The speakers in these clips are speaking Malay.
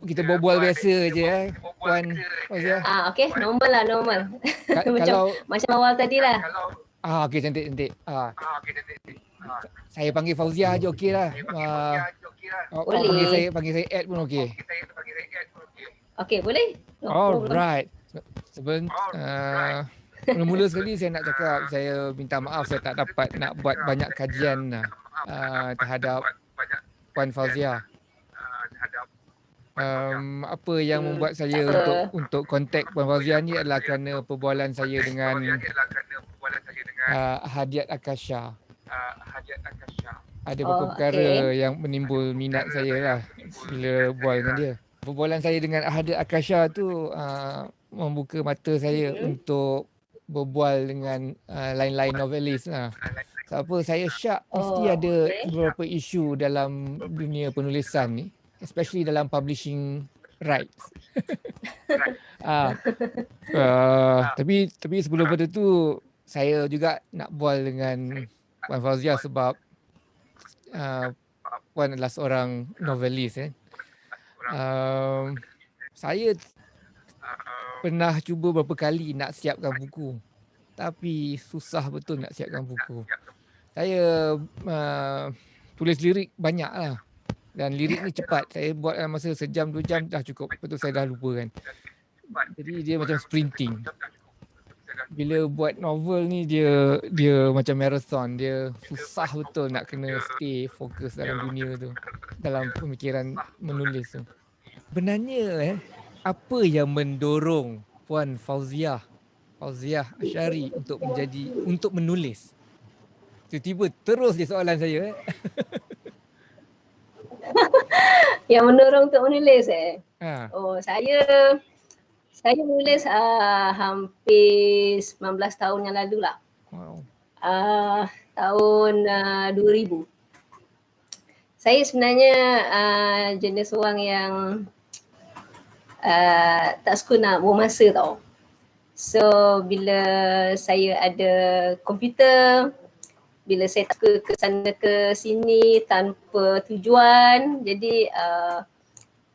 kita berbual biasa je Puan Fauzia. Okey, normal lah, normal. Kalau macam awal tadi lah. okey, cantik. Saya panggil Fauzia je okey lah. Boleh. Panggil saya Ed pun okey. Okey, boleh. No problem. Alright. Mula-mula sekali saya nak cakap, saya minta maaf saya tak dapat nak buat banyak kajian terhadap Puan Fauzia. Apa yang membuat saya untuk kontak Puan Fauzia ni adalah kerana perbualan saya dengan Hadiat Akasha. Ada beberapa perkara yang menimbul minat saya lah bila bual dengan dia. Perbualan saya dengan Hadiat Akasha tu membuka mata saya untuk berbual dengan lain-lain novelis lah. Sebab saya syak mesti ada beberapa isu dalam dunia penulisan ni, especially dalam publishing rights. Tapi sebelum pada tu saya juga nak bual dengan Puan Fauzia sebab Puan adalah seorang novelis. Saya pernah cuba beberapa kali nak siapkan buku, tapi susah betul nak siapkan buku. Saya tulis lirik banyak lah, dan lirik ni cepat. Saya buat dalam masa sejam 2 jam dah cukup. Lepas tu saya dah lupa kan. Jadi dia macam sprinting. Bila buat novel ni dia macam marathon. Dia susah betul nak kena stay fokus dalam dunia tu, dalam pemikiran menulis tu. Sebenarnya apa yang mendorong Puan Fauzia Ashari untuk menulis? Tiba-tiba terus je soalan saya. Yang mendorong untuk menulis saya menulis hampir 19 tahun yang lalu lah. Wow. Tahun 2000. Saya sebenarnya jenis orang yang tak suka nak buang masa tau. So bila saya ada komputer, bila saya tak suka ke sana ke sini tanpa tujuan, jadi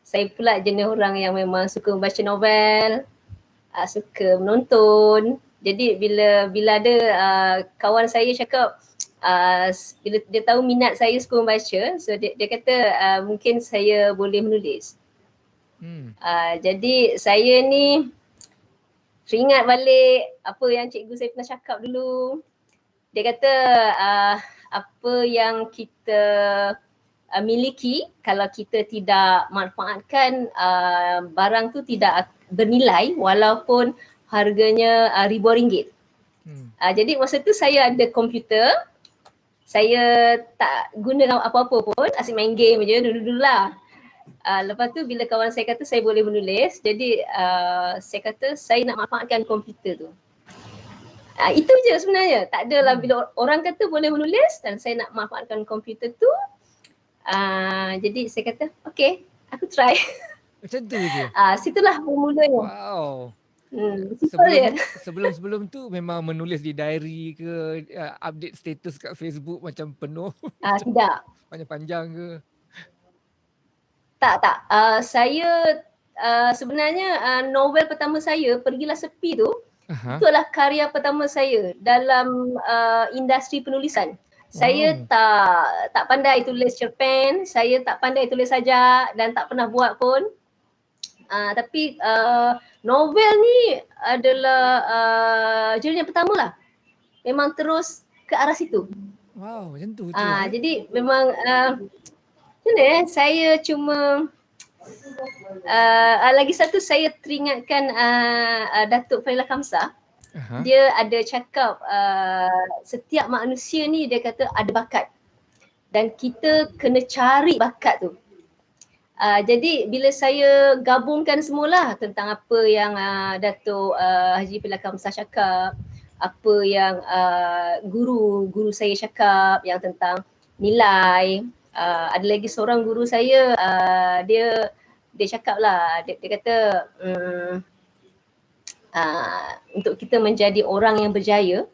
saya pula jenis orang yang memang suka membaca novel, suka menonton. Jadi bila ada kawan saya cakap, bila dia tahu minat saya suka membaca, so dia kata mungkin saya boleh menulis. Jadi saya ni teringat balik apa yang cikgu saya pernah cakap dulu. Dia kata apa yang kita miliki, kalau kita tidak manfaatkan, barang tu tidak bernilai walaupun harganya ribuan ringgit. Jadi masa tu saya ada komputer, saya tak guna apa-apa pun, asyik main game je dulu-dulu lah. Lepas tu bila kawan saya kata saya boleh menulis, jadi saya kata saya nak manfaatkan komputer tu. Itu je sebenarnya. Tak adalah bila orang kata boleh menulis dan saya nak manfaatkan komputer tu. Jadi saya kata okay, aku try. Macam tu je? Situlah bermulanya. Wow. Sebelum tu memang menulis di diary ke, update status kat Facebook macam penuh? Tidak. Panjang-panjang ke? Tak. Saya sebenarnya novel pertama saya, Pergilah Sepi tu, itu adalah karya pertama saya dalam industri penulisan. Saya tak pandai tulis cerpen, saya tak pandai tulis sajak dan tak pernah buat pun. Tapi novel ni adalah jurnal yang pertama lah. Memang terus ke arah situ. Wow, macam tu. Jadi memang saya cuma lagi satu saya teringatkan Datuk Failah Kamsah. Dia ada cakap setiap manusia ni dia kata ada bakat dan kita kena cari bakat tu. Jadi bila saya gabungkan semualah tentang apa yang Datuk Haji Failah Kamsah cakap, apa yang guru saya cakap yang tentang nilai, ada lagi seorang guru saya dia cakap lah, dia kata untuk kita menjadi orang yang berjaya,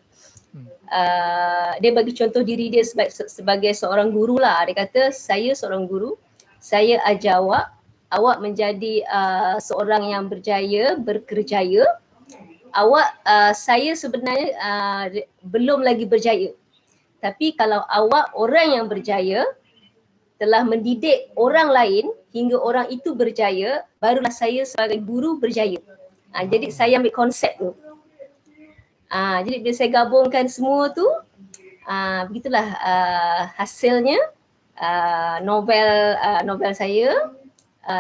dia bagi contoh diri dia sebagai seorang guru lah. Dia kata saya seorang guru, saya ajar awak menjadi seorang yang berjaya, berkerjaya. Saya sebenarnya belum lagi berjaya. Tapi kalau awak orang yang berjaya, telah mendidik orang lain hingga orang itu berjaya, barulah saya sebagai guru berjaya. Jadi saya ambil konsep tu. Jadi bila saya gabungkan semua tu, begitulah hasilnya novel saya.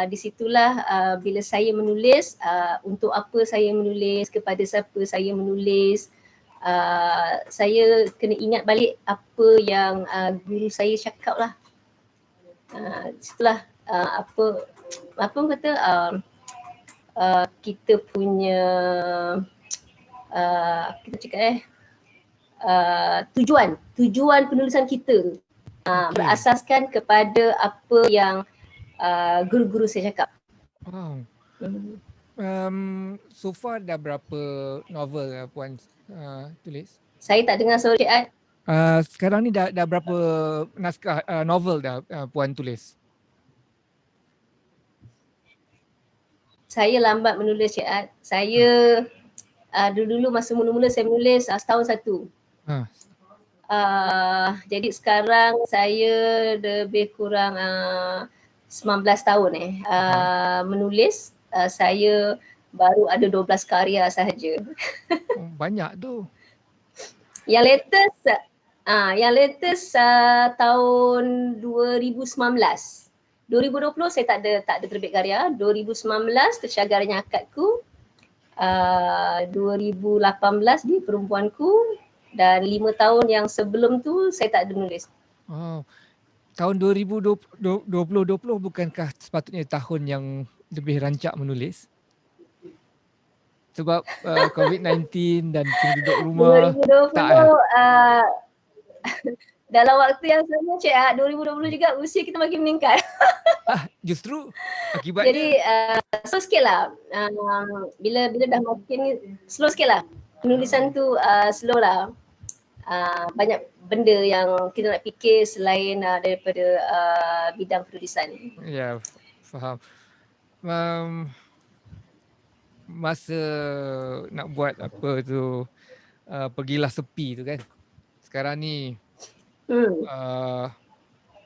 Di situlah bila saya menulis, untuk apa saya menulis, kepada siapa saya menulis, saya kena ingat balik apa yang guru saya cakap lah. Setelah apa kata kita punya kita cakap tujuan penulisan kita berasaskan kepada apa yang guru-guru saya cakap. Wow. So far dah berapa novel Puan tulis? Saya tak dengar suara Cik Ad. Sekarang ni dah berapa naskah novel dah Puan tulis? Saya lambat menulis Cik Ad. Saya dulu masa mula-mula saya menulis setahun satu. Jadi sekarang saya lebih kurang 19 tahun menulis. Saya baru ada 12 karya sahaja. Banyak tu. Yang latest tahun 2019. 2020 saya tak ada terbit karya. 2019 Tercagarnya Akadku. 2018 Dia Perempuanku. Dan 5 tahun yang sebelum tu saya tak ada nulis. Tahun 2020 bukankah sepatutnya tahun yang lebih rancak menulis? Sebab COVID-19 dan kena duduk rumah. 2020 dalam waktu yang sama Cik, 2020 juga usia kita makin meningkat. Justru akibatnya. Jadi slow sikit lah. Bila dah makin slow sikit lah. Penulisan tu slow lah. Banyak benda yang kita nak fikir selain daripada bidang penulisan. Ya, faham. Masa nak buat apa tu, pergilah sepi tu kan. Sekarang ni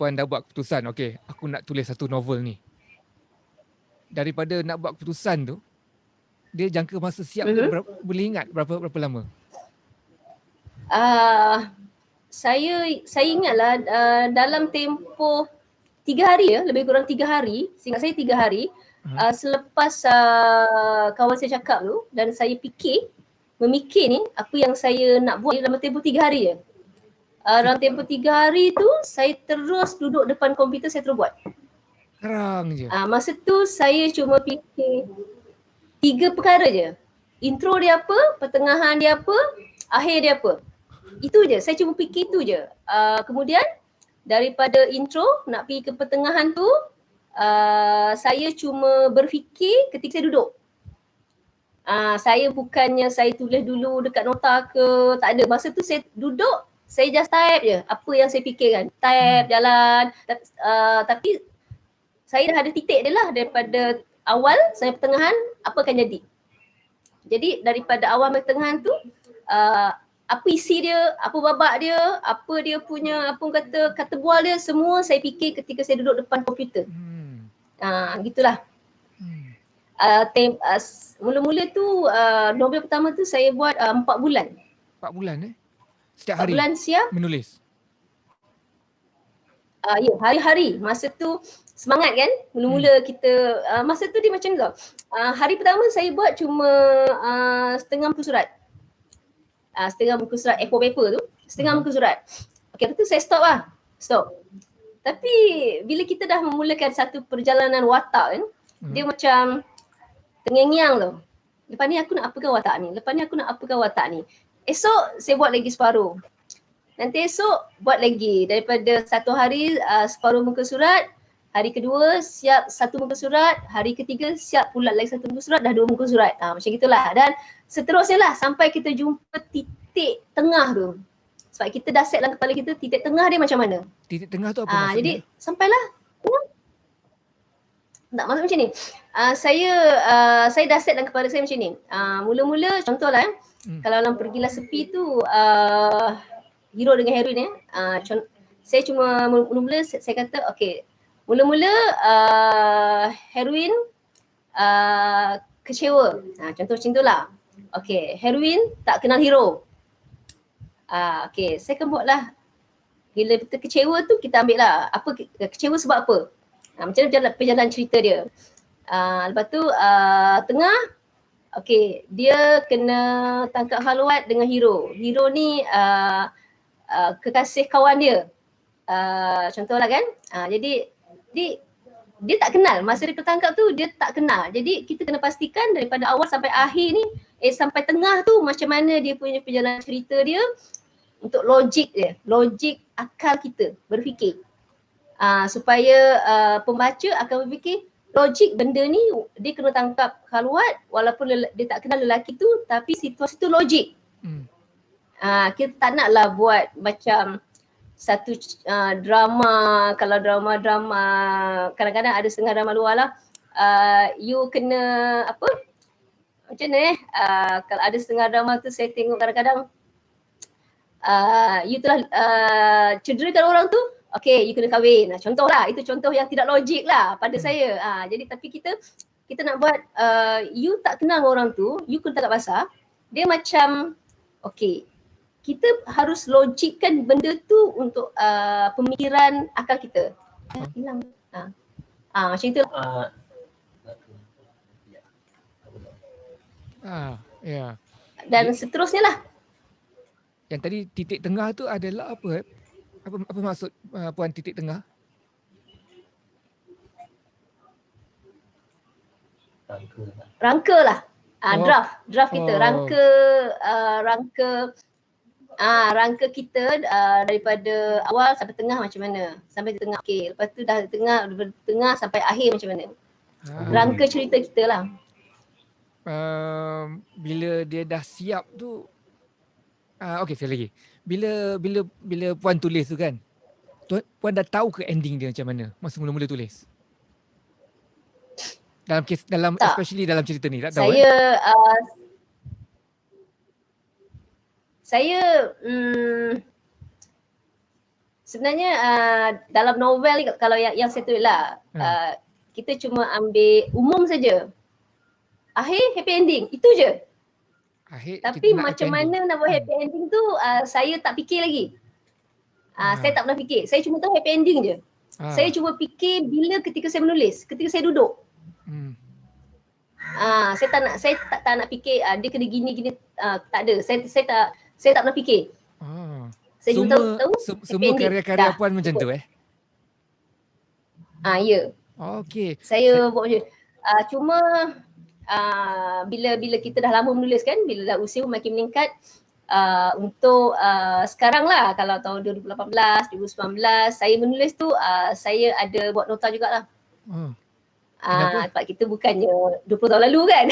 Puan dah buat keputusan, okey, aku nak tulis satu novel ni. Daripada nak buat keputusan tu, dia jangka masa siap tu boleh ingat berapa lama? Saya ingatlah dalam tempoh 3 hari lebih kurang 3 hari, seingat saya 3 hari selepas kawan saya cakap tu dan saya memikir ni apa yang saya nak buat dalam tempoh 3 hari je. Dalam tempoh 3 hari tu saya terus duduk depan komputer, saya terus buat. Kerang je. Masa tu saya cuma fikir 3 perkara je. Intro dia apa, pertengahan dia apa, akhir dia apa. Itu je, saya cuma fikir itu je. Kemudian daripada intro nak pergi ke pertengahan tu, saya cuma berfikir ketika saya duduk. Saya bukannya saya tulis dulu dekat nota ke, tak ada. Masa tu saya duduk, saya just type je apa yang saya fikirkan. Type, jalan. Tapi saya dah ada titik dia lah daripada awal sampai pertengahan apa akan jadi. Jadi daripada awal sampai pertengahan tu, apa isi dia, apa babak dia, apa dia punya, apa kata bual dia, semua saya fikir ketika saya duduk depan komputer. Gitulah. Mula-mula tu novel pertama tu saya buat 4 bulan. 4 bulan Setiap hari 4 bulan siap menulis? Ya, hari-hari. Masa tu semangat kan, mula-mula kita, masa tu dia macam tu. Hari pertama saya buat cuma setengah muka surat. Setengah muka surat A4 paper tu, setengah muka surat. Okay, lepas tu saya stop. Tapi bila kita dah memulakan satu perjalanan watak kan, dia macam terngiang-ngiang tu. Lepas ni aku nak apakan watak ni. Esok saya buat lagi separuh. Nanti esok buat lagi. Daripada satu hari separuh muka surat, hari kedua siap satu muka surat, hari ketiga siap pula lagi satu muka surat, dah 2 muka surat. Macam gitulah. Dan seterusnya lah sampai kita jumpa titik tengah tu. Sebab kita dah set dalam kepala kita titik tengah dia macam mana. Titik tengah tu apa maksudnya? Jadi sampailah Tak maksud macam ni. Saya dah set dalam kepala saya macam ni. Mula-mula contohlah kalau dalam Pergilah Sepi tu hero dengan heroin saya cuma mula-mula saya kata okey. Mula-mula heroin kecewa. Contoh macam itulah. Okey, heroin tak kenal hero. Okey, saya akan buatlah bila kita kecewa tu kita ambil lah apa kecewa sebab apa. Macam mana perjalanan cerita dia. Lepas tu tengah okey, dia kena tangkap haluat dengan hero. Hero ni kekasih kawan dia. Contohlah kan. Jadi dia tak kenal. Masa dia tertangkap tu dia tak kenal. Jadi kita kena pastikan daripada awal sampai akhir ni sampai tengah tu macam mana dia punya perjalanan cerita dia untuk logik dia. Logik akal kita berfikir. Supaya pembaca akan berfikir logik benda ni dia kena tangkap haluat walaupun dia tak kenal lelaki tu tapi situasi tu logik. Kita tak naklah buat macam satu drama, kalau drama-drama kadang-kadang ada setengah drama luar lah you kena apa macam mana kalau ada setengah drama tu saya tengok kadang-kadang you telah cederakan orang tu, okay you kena kahwin. Contoh lah, itu contoh yang tidak logik lah pada saya. Jadi tapi kita nak buat you tak kenal orang tu, you kena tangkap basah. Dia macam okay, kita harus logikkan benda tu untuk pemikiran akal kita. Hilang. Macam itu. Ya. Dan seterusnya lah. Yang tadi titik tengah tu adalah apa? Apa maksud Puan titik tengah? Rangka lah. Draft kita. Rangka kita daripada awal sampai tengah macam mana. Sampai tengah okey. Lepas tu dah tengah sampai akhir macam mana. Rangka cerita kita lah. Bila dia dah siap tu okey sekali lagi. Bila Puan tulis tu kan, Puan dah tahu ke ending dia macam mana masa mula-mula tulis? Dalam especially dalam cerita ni, tak tahu. Saya sebenarnya dalam novel ni kalau yang saya tulis lah, kita cuma ambil umum saja. Akhir happy ending, itu je. Tapi macam mana nak buat happy ending tu saya tak fikir lagi. Saya tak pernah fikir. Saya cuma tahu happy ending je. Saya cuma fikir bila ketika saya menulis, ketika saya duduk. Saya tak nak fikir dia kena gini tak ada. Saya tak pernah fikir. Saya cuma tahu semua karya-karya Puan macam tu ya. Okey. Saya buat macam cuma bila kita dah lama menulis kan, bila dah usia makin meningkat, untuk sekarang lah, kalau tahun 2018, 2019 saya menulis tu saya ada buat nota jugalah. Sebab kita bukannya 20 tahun lalu kan.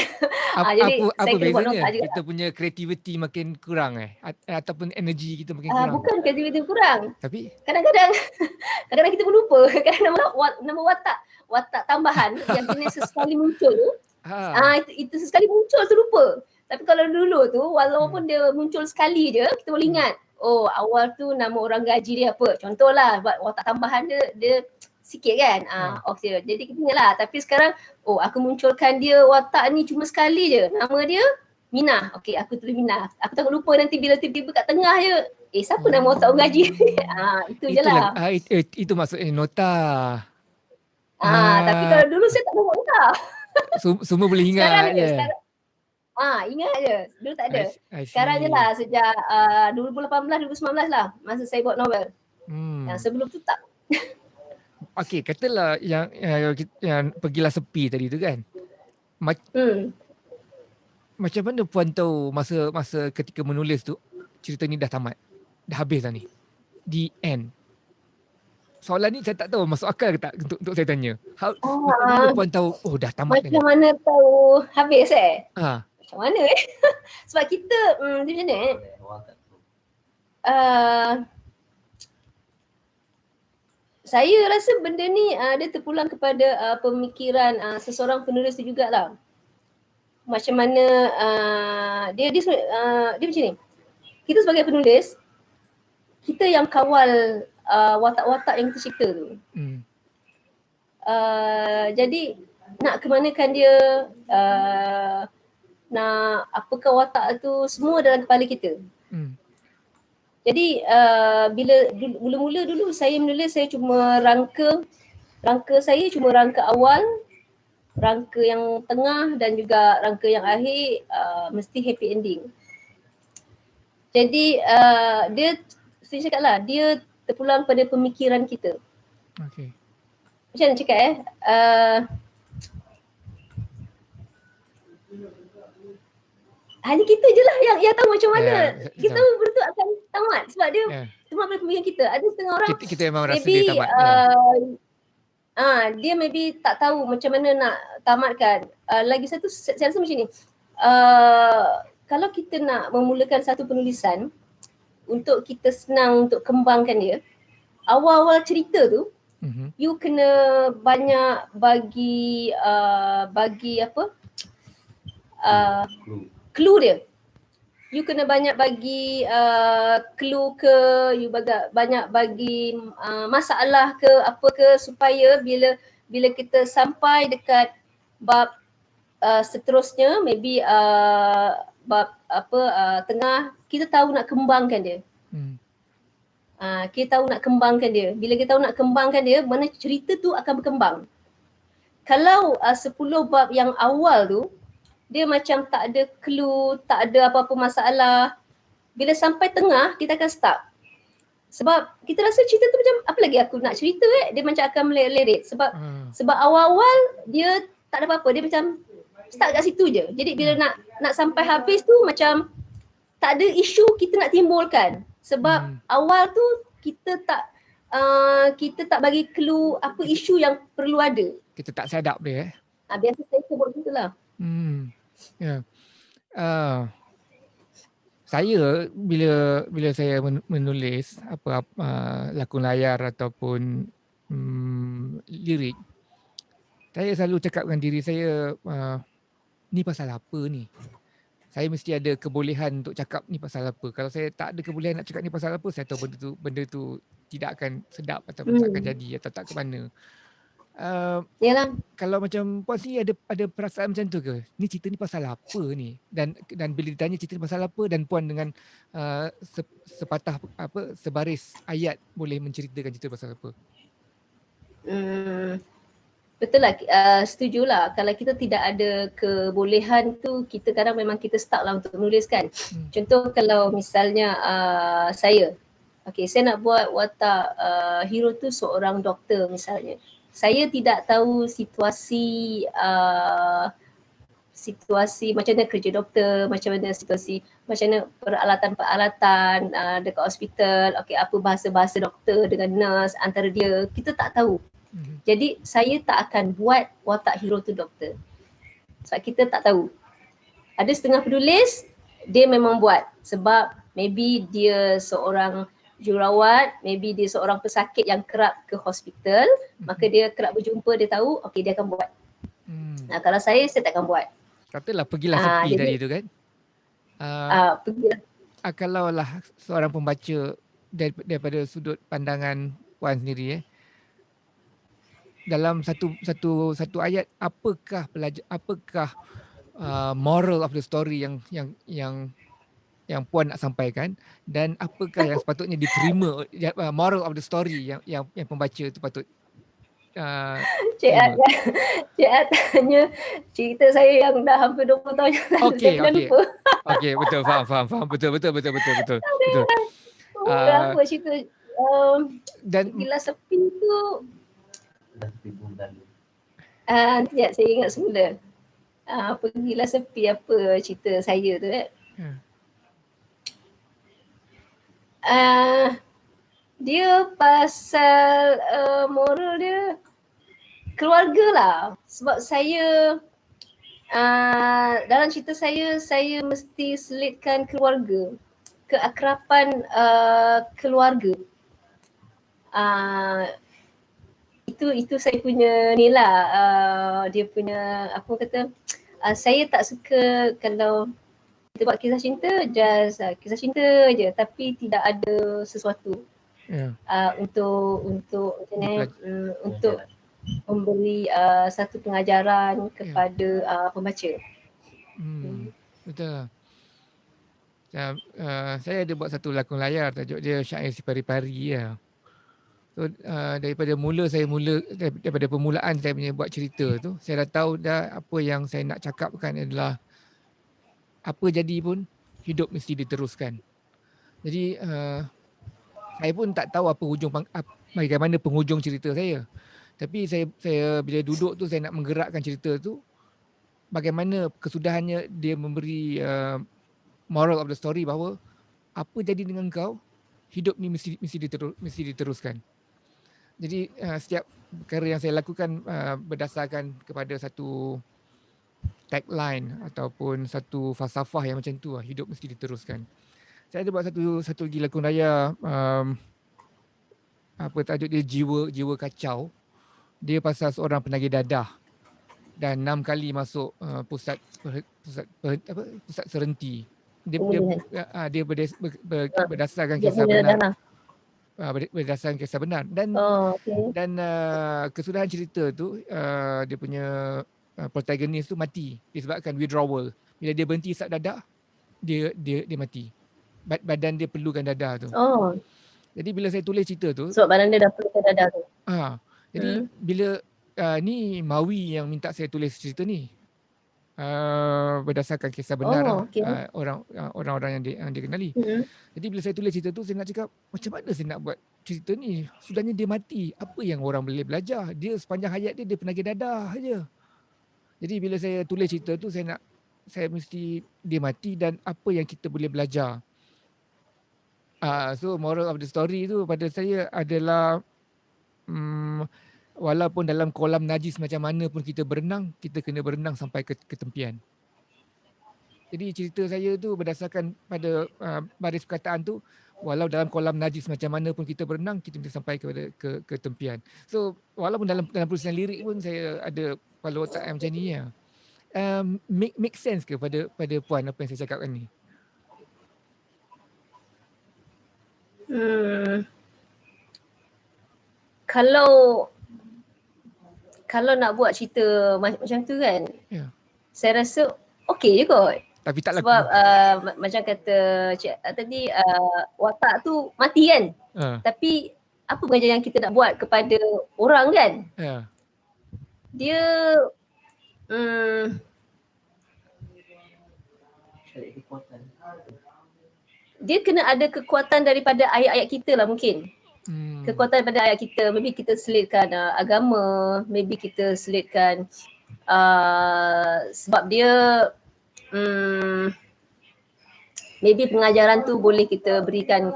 Jadi saya kena buat nota juga. Kita punya kreativiti makin kurang ataupun energi kita makin kurang? Bukan kreativiti kurang. Tapi kadang-kadang kita pun lupa. Kadang nama watak tambahan yang jenis sesekali muncul tu. Itu sesekali muncul tu lupa. Tapi kalau dulu tu walaupun dia muncul sekali je, kita boleh ingat. Oh, awal tu nama orang gaji dia apa. Contohlah buat watak tambahan dia sikit kan. Okay. Jadi kita ingat lah. Tapi sekarang aku munculkan dia watak ni cuma sekali je. Nama dia Minah. Okay, aku tulis Minah. Aku takut lupa nanti bila tiba-tiba kat tengah je. Siapa nama watak orang gaji? Itu je lah. Itu maksudnya nota. Tapi kalau dulu saya tak buat nota. Semua boleh ingat je. Ingat je. Dulu tak ada. Sekarang je lah sejak 2018, 2019 lah masa saya buat novel. Yang sebelum tu tak. Okey, katalah yang Pergilah Sepi tadi tu kan. Macam mana Puan tahu masa ketika menulis tu cerita ni dah tamat? Dah habis dah ni. The end. Soalan ni saya tak tahu masuk akal ke tak untuk saya tanya. Macam mana Puan tahu dah tamat dah ni? Macam mana tahu habis Macam mana Sebab kita dia macam mana saya rasa benda ni dia terpulang kepada pemikiran seseorang penulis tu jugalah. Macam mana dia macam ni. Kita sebagai penulis, kita yang kawal watak-watak yang kita cipta tu. Jadi nak kemanakan dia, nak apakah watak tu, semua dalam kepala kita. Jadi bila mula-mula dulu saya menulis, saya cuma rangka saya cuma rangka awal, rangka yang tengah dan juga rangka yang akhir mesti happy ending. Jadi dia, saya cakap lah, dia terpulang pada pemikiran kita. Okay. Macam mana cakap hanya kita je lah yang tahu macam mana kita benda tu akan tamat, sebab dia cuma pada pemikiran kita. Ada setengah orang kita memang rasa maybe, dia tamat. Dia maybe tak tahu macam mana nak tamatkan. Lagi satu saya rasa macam ni, kalau kita nak memulakan satu penulisan, untuk kita senang untuk kembangkan dia, awal-awal cerita tu you kena banyak bagi clue dia. You kena banyak bagi clue ke, you banyak bagi masalah ke, apa ke, supaya bila kita sampai dekat bab seterusnya, maybe bab tengah, kita tahu nak kembangkan dia. Kita tahu nak kembangkan dia. Bila kita tahu nak kembangkan dia, mana cerita tu akan berkembang. Kalau 10 bab yang awal tu, dia macam tak ada clue, tak ada apa-apa masalah, bila sampai tengah, kita akan stop. Sebab kita rasa cerita tu macam, apa lagi aku nak cerita dia macam akan meleret. Sebab awal-awal dia tak ada apa-apa, dia macam start kat situ je. Jadi bila nak sampai habis tu macam tak ada isu kita nak timbulkan. Sebab awal tu kita tak bagi clue apa isu yang perlu ada. Kita tak set up dia. Biasa saya sebut gitulah. Saya bila saya menulis lakon layar ataupun lirik, saya selalu cakap dengan diri saya, ni pasal apa ni? Saya mesti ada kebolehan untuk cakap ni pasal apa. Kalau saya tak ada kebolehan nak cakap ni pasal apa, saya tahu benda tu tidak akan sedap ataupun tak akan jadi atau tak ke mana. Yalah. Kalau macam Puan sendiri ada perasaan macam tu ke? Ni cerita ni pasal apa ni? Dan bila ditanya cerita ni pasal apa, dan Puan dengan sepatah sebaris ayat boleh menceritakan cerita pasal apa? Betul lah, setujulah. Kalau kita tidak ada kebolehan tu, kita kadang memang kita stuck lah untuk menulis kan. Contoh kalau misalnya saya nak buat watak hero tu seorang doktor misalnya. Saya tidak tahu situasi macam mana kerja doktor, macam mana peralatan-peralatan dekat hospital, apa bahasa-bahasa doktor dengan nurse antara dia, kita tak tahu. Jadi saya tak akan buat watak hero tu doktor. Sebab kita tak tahu. Ada setengah penulis, dia memang buat. Sebab maybe dia seorang jururawat, maybe dia seorang pesakit yang kerap ke hospital, maka dia kerap berjumpa, dia tahu, dia akan buat. Kalau saya tak akan buat. Katalah pergilah sepi tadi tu kan. Pergilah. Kalau lah seorang pembaca daripada sudut pandangan Puan sendiri dalam satu ayat, apakah moral of the story yang Puan nak sampaikan, dan apakah yang sepatutnya diterima, moral of the story yang pembaca tu patut Cik Ad tanya cerita saya yang dah hampir 20 tahun yang lalu. Okey, betul, faham. Betul. Berapa cerita dan Gila Sepi tu dah 10 tahun lalu. Saya ingat semula. Pergilah Sepi, apa cerita saya tu dia pasal moral dia keluarga lah. Sebab saya dalam cerita saya mesti selitkan keluarga, keakraban keluarga. itu saya punya ni lah, dia punya apa kata, saya tak suka kalau kita buat kisah cinta just kisah cinta je tapi tidak ada sesuatu untuk macam ni, untuk memberi satu pengajaran kepada pembaca. Betul. Saya ada buat satu lakon layar, tajuk dia Syair Si Pari-Pari ya. So daripada permulaan saya punya buat cerita tu, saya dah tahu dah apa yang saya nak cakapkan adalah apa jadi pun hidup mesti diteruskan. Jadi saya pun tak tahu bagaimana penghujung cerita saya. Tapi saya bila duduk tu saya nak menggerakkan cerita tu, bagaimana kesudahannya dia memberi moral of the story bahawa apa jadi dengan kau, hidup ni mesti diteruskan. Jadi setiap perkara yang saya lakukan berdasarkan kepada satu tagline ataupun satu falsafah yang macam tu, hidup mesti diteruskan. Saya ada buat satu lagi lakon layar, apa tajuk dia, jiwa kacau. Dia pasal seorang penagih dadah dan 6 kali masuk pusat serenti. Dia berdasarkan kisah benar. Berdasarkan kisah benar dan kesudahan cerita tu dia punya protagonis tu mati disebabkan withdrawal. Bila dia berhenti isap dadah, dia mati. Badan dia perlukan dadah tu. Jadi bila saya tulis cerita tu, sebab badan dia dah perlukan dadah tu. Jadi bila ni Mawi yang minta saya tulis cerita ni, berdasarkan kisah benar orang-orang yang dia kenali. Jadi bila saya tulis cerita tu, saya nak cakap macam mana saya nak buat cerita ni, sudahnya dia mati, apa yang orang boleh belajar? Dia sepanjang hayat dia penagih dadah je. Jadi bila saya tulis cerita tu, saya mesti dia mati dan apa yang kita boleh belajar. So moral of the story tu pada saya adalah walaupun dalam kolam najis macam mana pun kita berenang, kita kena berenang sampai ke tepian. Jadi cerita saya tu berdasarkan pada baris perkataan tu, walau dalam kolam najis macam mana pun kita berenang, kita mesti sampai ke tepian. So walaupun dalam penulisan lirik pun saya ada kepala otak yang macam ni ya. Make sense ke pada puan apa yang saya cakapkan ni? Kalau nak buat cerita macam tu kan, saya rasa okey je kot. Tapi tak laku. Sebab macam kata cik tadi, watak tu mati kan. Tapi apa pengajaran yang kita nak buat kepada orang kan? Dia dia kena ada kekuatan daripada ayat-ayat kita lah mungkin. Kekuatan daripada ayat kita, maybe kita selitkan agama, maybe kita selitkan sebab dia maybe pengajaran tu boleh kita berikan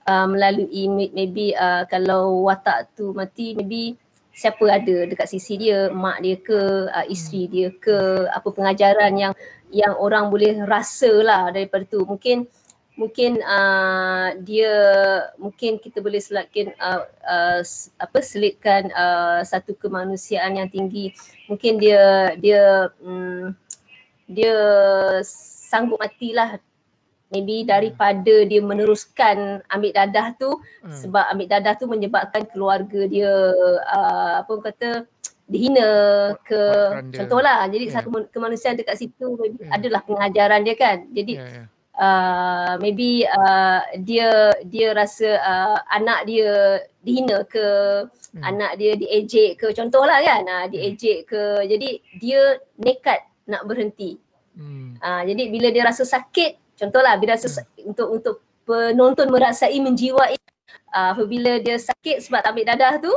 melalui maybe kalau watak tu mati, maybe siapa ada dekat sisi dia, mak dia ke, isteri dia ke, apa pengajaran yang orang boleh rasa lah daripada tu. Mungkin kita boleh selitkan satu kemanusiaan yang tinggi. Mungkin dia sanggup matilah maybe daripada dia meneruskan ambil dadah tu, sebab ambil dadah tu menyebabkan keluarga dia dihina ke contohlah. Jadi satu kemanusiaan dekat situ adalah pengajaran dia kan. Jadi maybe dia rasa anak dia dihina ke, anak dia diejek ke contohlah kan, diejek ke, jadi dia nekat nak berhenti. Jadi bila dia rasa sakit, contohlah bila rasa untuk penonton merasai menjiwai apabila dia sakit sebab ambil dadah tu,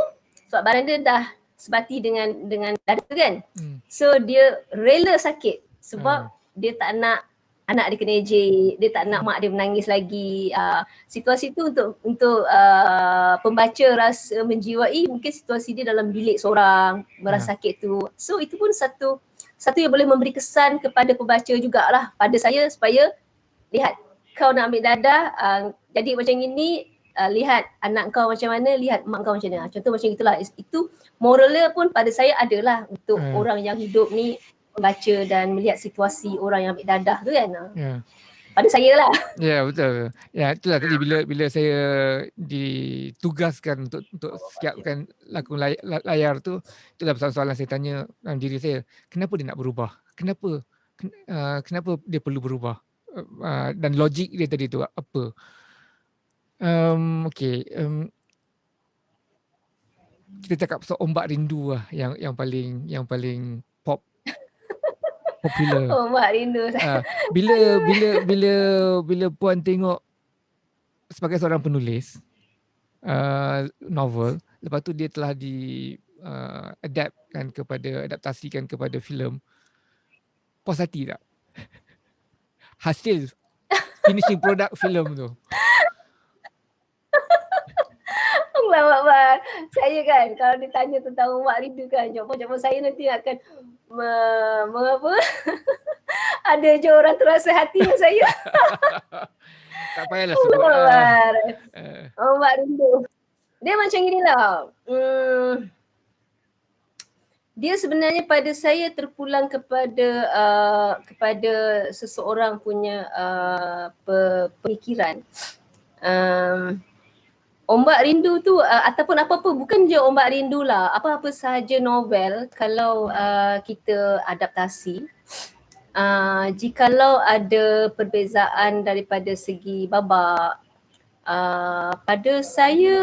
sebab badan dia dah sebati dengan dadah tu kan. So dia rela sakit sebab dia tak nak anak dia kena ejek, dia tak nak mak dia menangis lagi. Situasi tu untuk pembaca rasa menjiwai, mungkin situasi dia dalam bilik seorang merasa sakit tu. So itu pun satu yang boleh memberi kesan kepada pembaca jugalah pada saya, supaya lihat kau nak ambil dadah, jadi macam ini lihat anak kau macam mana, lihat mak kau macam mana. Contoh macam itulah. Itu moralnya pun pada saya adalah untuk orang yang hidup ni membaca dan melihat situasi orang yang ambil dadah tu kan. Pada saya lah. Ya, betul. Ya, itulah tadi bila saya ditugaskan untuk siapkan lakon layar tu, itulah soalan saya tanya dalam diri saya, kenapa dia nak berubah? Kenapa dia perlu berubah? Dan logik dia tadi tu apa? Okey, kita cakap pasal Ombak Rindu lah yang paling popular. Ombak Rindu. Bila puan tengok sebagai seorang penulis novel, lepas tu dia telah adaptasikan kepada filem, puas hati tak? Hasil finishing product filem tu. Allahu Akbar. Saya kan kalau ditanya tentang Ombak Rindu kan, jawapan saya nanti akan mengapa? Ada je orang terasa hati dengan saya. Tak payahlah sebut. Ombak Rindu. Dia macam inilah. Dia sebenarnya pada saya terpulang kepada seseorang punya pemikiran. Ombak Rindu tu ataupun apa-apa, bukan je Ombak Rindu lah, apa-apa sahaja novel kalau kita adaptasi, jikalau ada perbezaan daripada segi babak, pada saya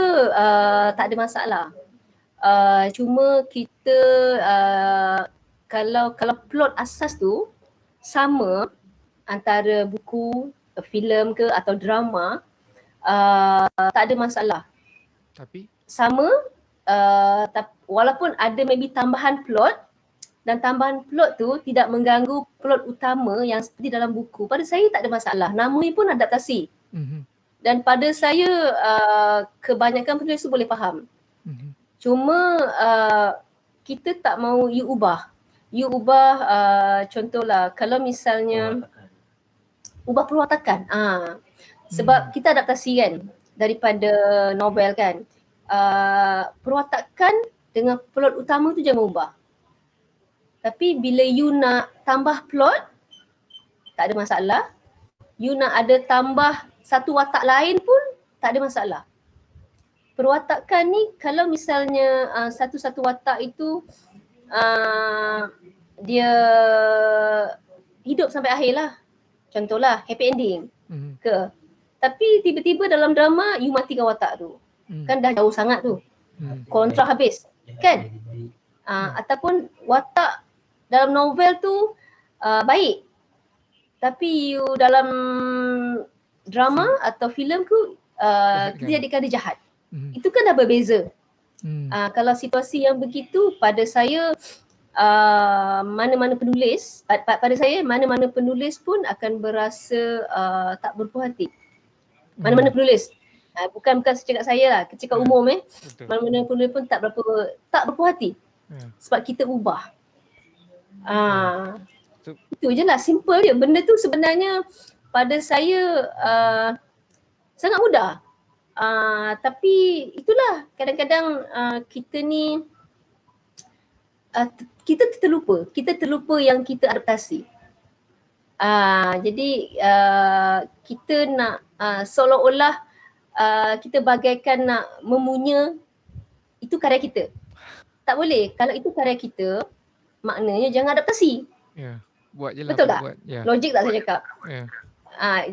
tak ada masalah. Cuma kita kalau plot asas tu sama antara buku, filem ke atau drama, tak ada masalah. Tapi sama, walaupun ada maybe tambahan plot, dan tambahan plot tu tidak mengganggu plot utama yang seperti dalam buku, pada saya tak ada masalah. Namanya pun adaptasi. Dan pada saya kebanyakan penulis tu boleh faham. Cuma kita tak mau you ubah. Contohlah kalau misalnya ubah perwatakan. Sebab kita adaptasi kan daripada novel kan. Perwatakan dengan plot utama tu jangan ubah. Tapi bila you nak tambah plot, tak ada masalah. You nak ada tambah satu watak lain pun tak ada masalah. Perwatakan ni kalau misalnya satu-satu watak itu dia hidup sampai akhir lah. Contohlah happy ending ke. Tapi tiba-tiba dalam drama you matikan watak tu. Kan dah jauh sangat tu. Kontrak habis. Kan? Ataupun watak dalam novel tu baik. Tapi you dalam drama atau filem tu kita jadikan dia jahat. Itu kan dah berbeza. Kalau situasi yang begitu, pada saya mana-mana penulis, pada saya mana-mana penulis pun akan berasa tak berpuas hati. Mana-mana penulis, bukan cakap saya lah, cakap umum mana-mana penulis pun tak berpuas hati sebab kita ubah. Itu je lah, simple je. Benda tu sebenarnya pada saya sangat mudah. Tapi itulah kadang-kadang kita ni kita terlupa yang kita adaptasi. Jadi kita nak seolah-olah kita bagaikan nak memunya itu karya kita. Tak boleh. Kalau itu karya kita, maknanya jangan adaptasi. Buat je lah. Betul tak? Logik tak saya cakap?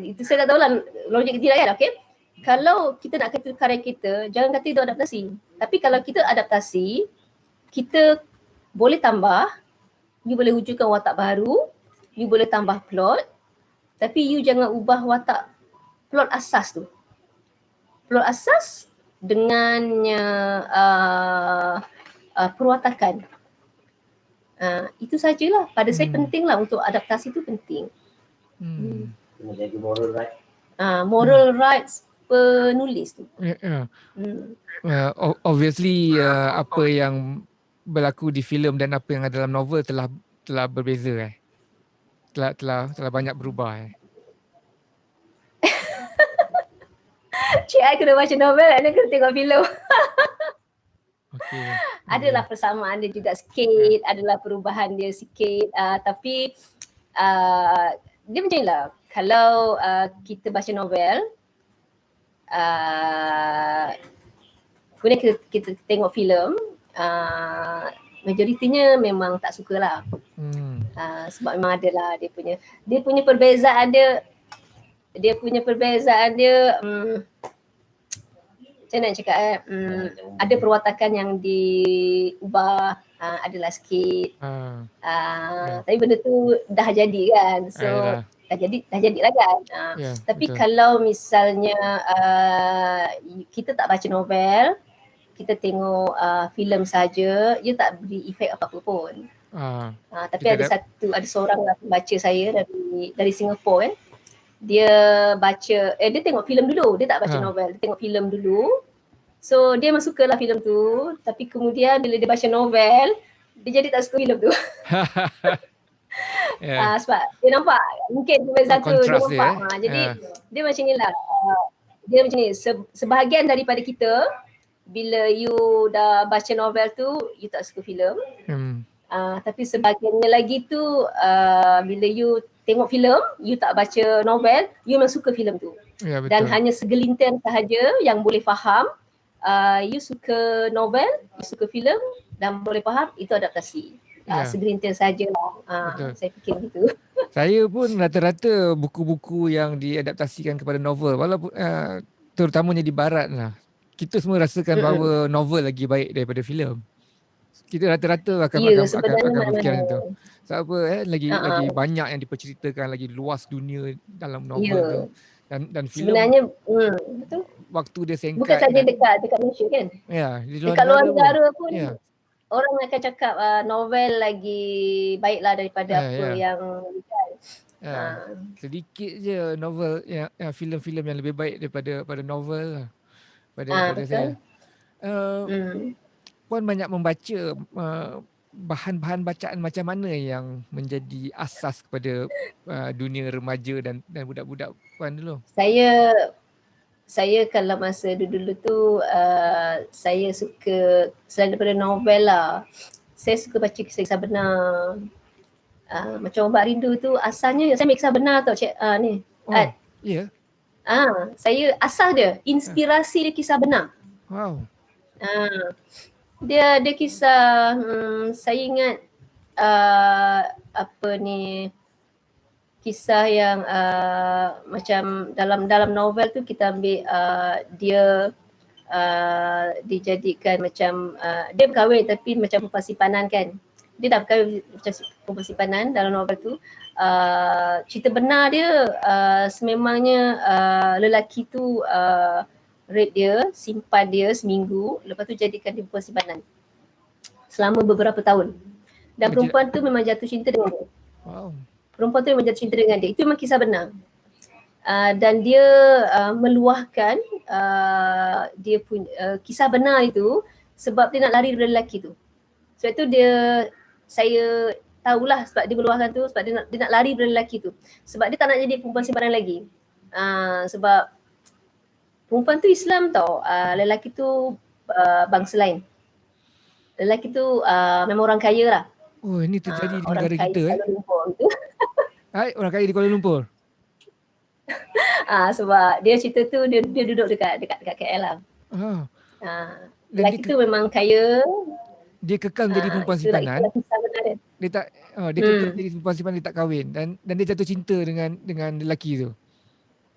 Itu saya tak tahulah logik ke tidak kan. Okay? Kalau kita nak kata karya kita, jangan kata itu adaptasi. Tapi kalau kita adaptasi, kita boleh tambah, you boleh wujudkan watak baru, you boleh tambah plot, tapi you jangan ubah watak plot asas tu. Plot asas dengannya perwatakan. Itu sajalah. Pada saya pentinglah untuk adaptasi tu penting. Kena jaga moral right. Moral rights penulis tu. Obviously apa yang berlaku di filem dan apa yang ada dalam novel telah berbeza telah banyak berubah Cik I kena baca novel, Ana kena tengok filem. Okey. Adalah persamaan dia juga sikit, adalah perubahan dia sikit, tapi dia macam inilah. Kalau kita baca novel, kemudian kita tengok filem, majoritinya memang tak sukalah. Sebab memang adalah dia punya perbezaan dia. Dia punya perbezaan dia macam mana nak cakap ada perwatakan yang diubah, adalah sikit. Tapi benda tu dah jadi kan. So dah jadilah kan. Tapi betul. Kalau misalnya kita tak baca novel, kita tengok filem saja, dia tak beri efek apa-apa pun. Tapi ada seorang pembaca saya dari Singapura kan. Dia baca, dia tengok filem dulu, dia tak baca novel, dia tengok filem dulu. So dia memang sukalah filem tu, tapi kemudian bila dia baca novel, dia jadi tak suka filem tu. Sebab dia nampak, mungkin perbezaan tu dia nampak. Jadi dia macam ni lah, dia macam ni, sebahagian daripada kita, bila you dah baca novel tu, you tak suka filem. Tapi sebahagiannya lagi tu, bila you tengok filem, you tak baca novel, you memang suka filem tu. Ya, betul. Dan hanya segelintir sahaja yang boleh faham, you suka novel, you suka filem dan boleh faham, itu adaptasi. Segelintir sahajalah. Saya fikir begitu. Saya pun rata-rata buku-buku yang diadaptasikan kepada novel, walaupun terutamanya di barat lah, kita semua rasakan bahawa novel lagi baik daripada filem. Kita rata-rata akan berfikir itu. Sebab apa lagi banyak yang diperceritakan, lagi luas dunia dalam novel tu. Dan filem sebenarnya betul. Waktu dia singkat. Bukan saja dekat Malaysia kan? Ya, dekat luar negara pun orang akan cakap novel lagi baiklah daripada apa yang sedikit je novel filem-filem yang lebih baik daripada novel lah. Pada saya. Puan banyak membaca, bahan-bahan bacaan macam mana yang menjadi asas kepada dunia remaja dan budak-budak Puan dulu? Saya kalau masa dulu tu saya suka, selain daripada novel lah, saya suka baca kisah-kisah benar. Macam Obat Rindu tu asalnya saya kisah benar tau Cik ni. Oh, ya. Saya asal dia, inspirasi dia kisah benar. Wow. Dia kisah, saya ingat kisah yang macam dalam novel tu kita ambil dia dijadikan macam dia berkahwin tapi macam perempuan simpanan kan. Dia dah berkahwin macam perempuan simpanan dalam novel tu. Cerita benar dia sememangnya lelaki tu rape dia, simpan dia seminggu, lepas tu jadikan dia perempuan simpanan selama beberapa tahun. Dan perempuan tu memang jatuh cinta dengan dia. Wow. Perempuan tu memang jatuh cinta dengan dia. Itu memang kisah benar. Dan dia meluahkan dia punya kisah benar itu sebab dia nak lari dari lelaki tu. Sebab itu saya tahulah sebab dia meluahkan tu, sebab dia nak lari dari lelaki tu. Sebab dia tak nak jadi perempuan simpanan lagi. Sebab perempuan tu Islam tau, lelaki tu bangsa lain. Lelaki tu memang orang kaya lah. Oh, ini terjadi di negara kita Kuala Lumpur gitu. Orang kaya di Kuala Lumpur. Sebab dia cerita tu dia duduk dekat KL lah. Lelaki tu memang kaya. Dia kekal menjadi perempuan simpanan. Dia tak kekal jadi perempuan simpanan, dia tak kahwin dan dia jatuh cinta dengan lelaki tu.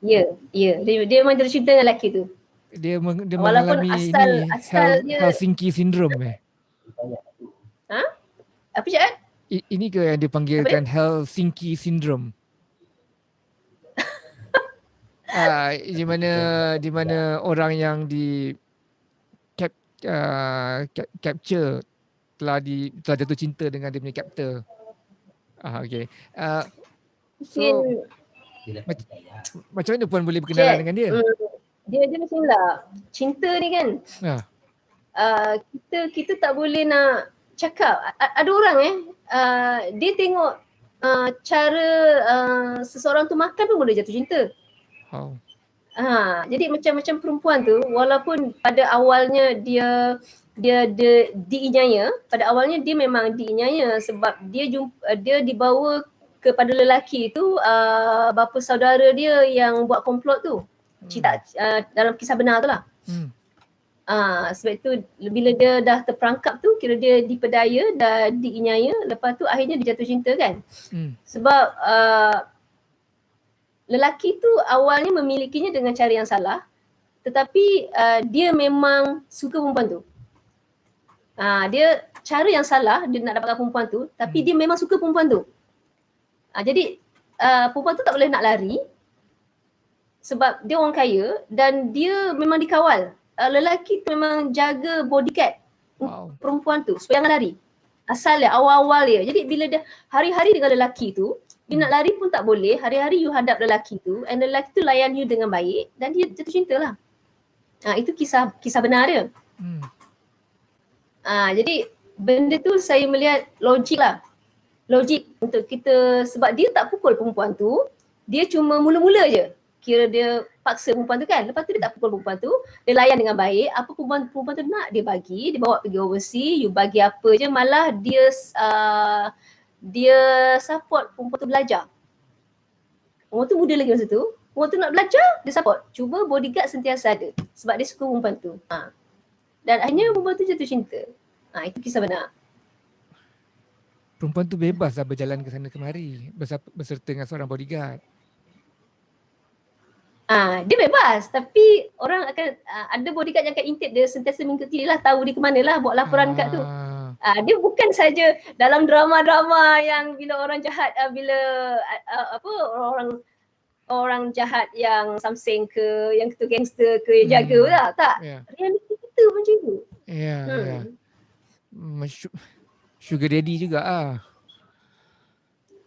Ya. Dia memang jatuh cinta dengan lelaki tu. Dia walaupun mengalami asalnya Helsinki syndrome. Apa cakap? Ini ke yang dipanggilkan Helsinki syndrome? Di mana orang yang capture telah jatuh cinta dengan dia punya captor. Okay. So macam mana Puan boleh berkenalan dengan dia? Dia macam lah. Cinta ni kan. Kita tak boleh nak cakap. Ada orang dia tengok cara seseorang tu makan pun boleh jatuh cinta. Jadi macam-macam perempuan tu walaupun pada awalnya dia diinyaya, pada awalnya dia memang diinyaya sebab dia dibawa kepada lelaki tu bapa saudara dia yang buat komplot tu. Cerita dalam kisah benar tu lah. Sebab itu bila dia dah terperangkap tu kira dia dipedaya, dah diinyaya, lepas tu akhirnya dia jatuh cinta kan. Sebab lelaki tu awalnya memilikinya dengan cara yang salah, tetapi dia memang suka perempuan tu. Dia cara yang salah dia nak dapatkan perempuan tu, tapi dia memang suka perempuan tu. Jadi perempuan tu tak boleh nak lari sebab dia orang kaya dan dia memang dikawal. Lelaki tu memang jaga bodyguard perempuan tu supaya jangan lari. Asal dia, awal-awal dia. Jadi bila dia hari-hari dengan lelaki tu, dia nak lari pun tak boleh. Hari-hari you hadap lelaki tu and lelaki tu layan you dengan baik dan dia jatuh cinta lah. Itu kisah benar dia. Jadi benda tu saya melihat logik lah. Logik untuk kita sebab dia tak pukul perempuan tu. Dia cuma mula-mula je. Kira dia paksa perempuan tu kan. Lepas tu dia tak pukul perempuan tu. Dia layan dengan baik. Apa perempuan tu nak dia bagi. Dia bawa pergi overseas. You bagi apa je. Malah dia support perempuan tu belajar. Perempuan tu muda lagi masa tu. Perempuan tu nak belajar, dia support. Cuma bodyguard sentiasa ada. Sebab dia suka perempuan tu. Dan akhirnya perempuan tu jatuh cinta. Itu kisah benar. Perempuan tu bebas lah berjalan ke sana kemari beserta dengan seorang bodyguard. Dia bebas tapi orang akan ada bodyguard yang akan intip dia sentiasa mengikuti dia lah, tahu dia ke mana lah, buat laporan kat tu. Dia bukan saja dalam drama-drama yang bila orang jahat orang jahat yang samseng ke, yang ketua gangster ke, jaga lah. Tak. Realiti kita macam tu. Sugar daddy juga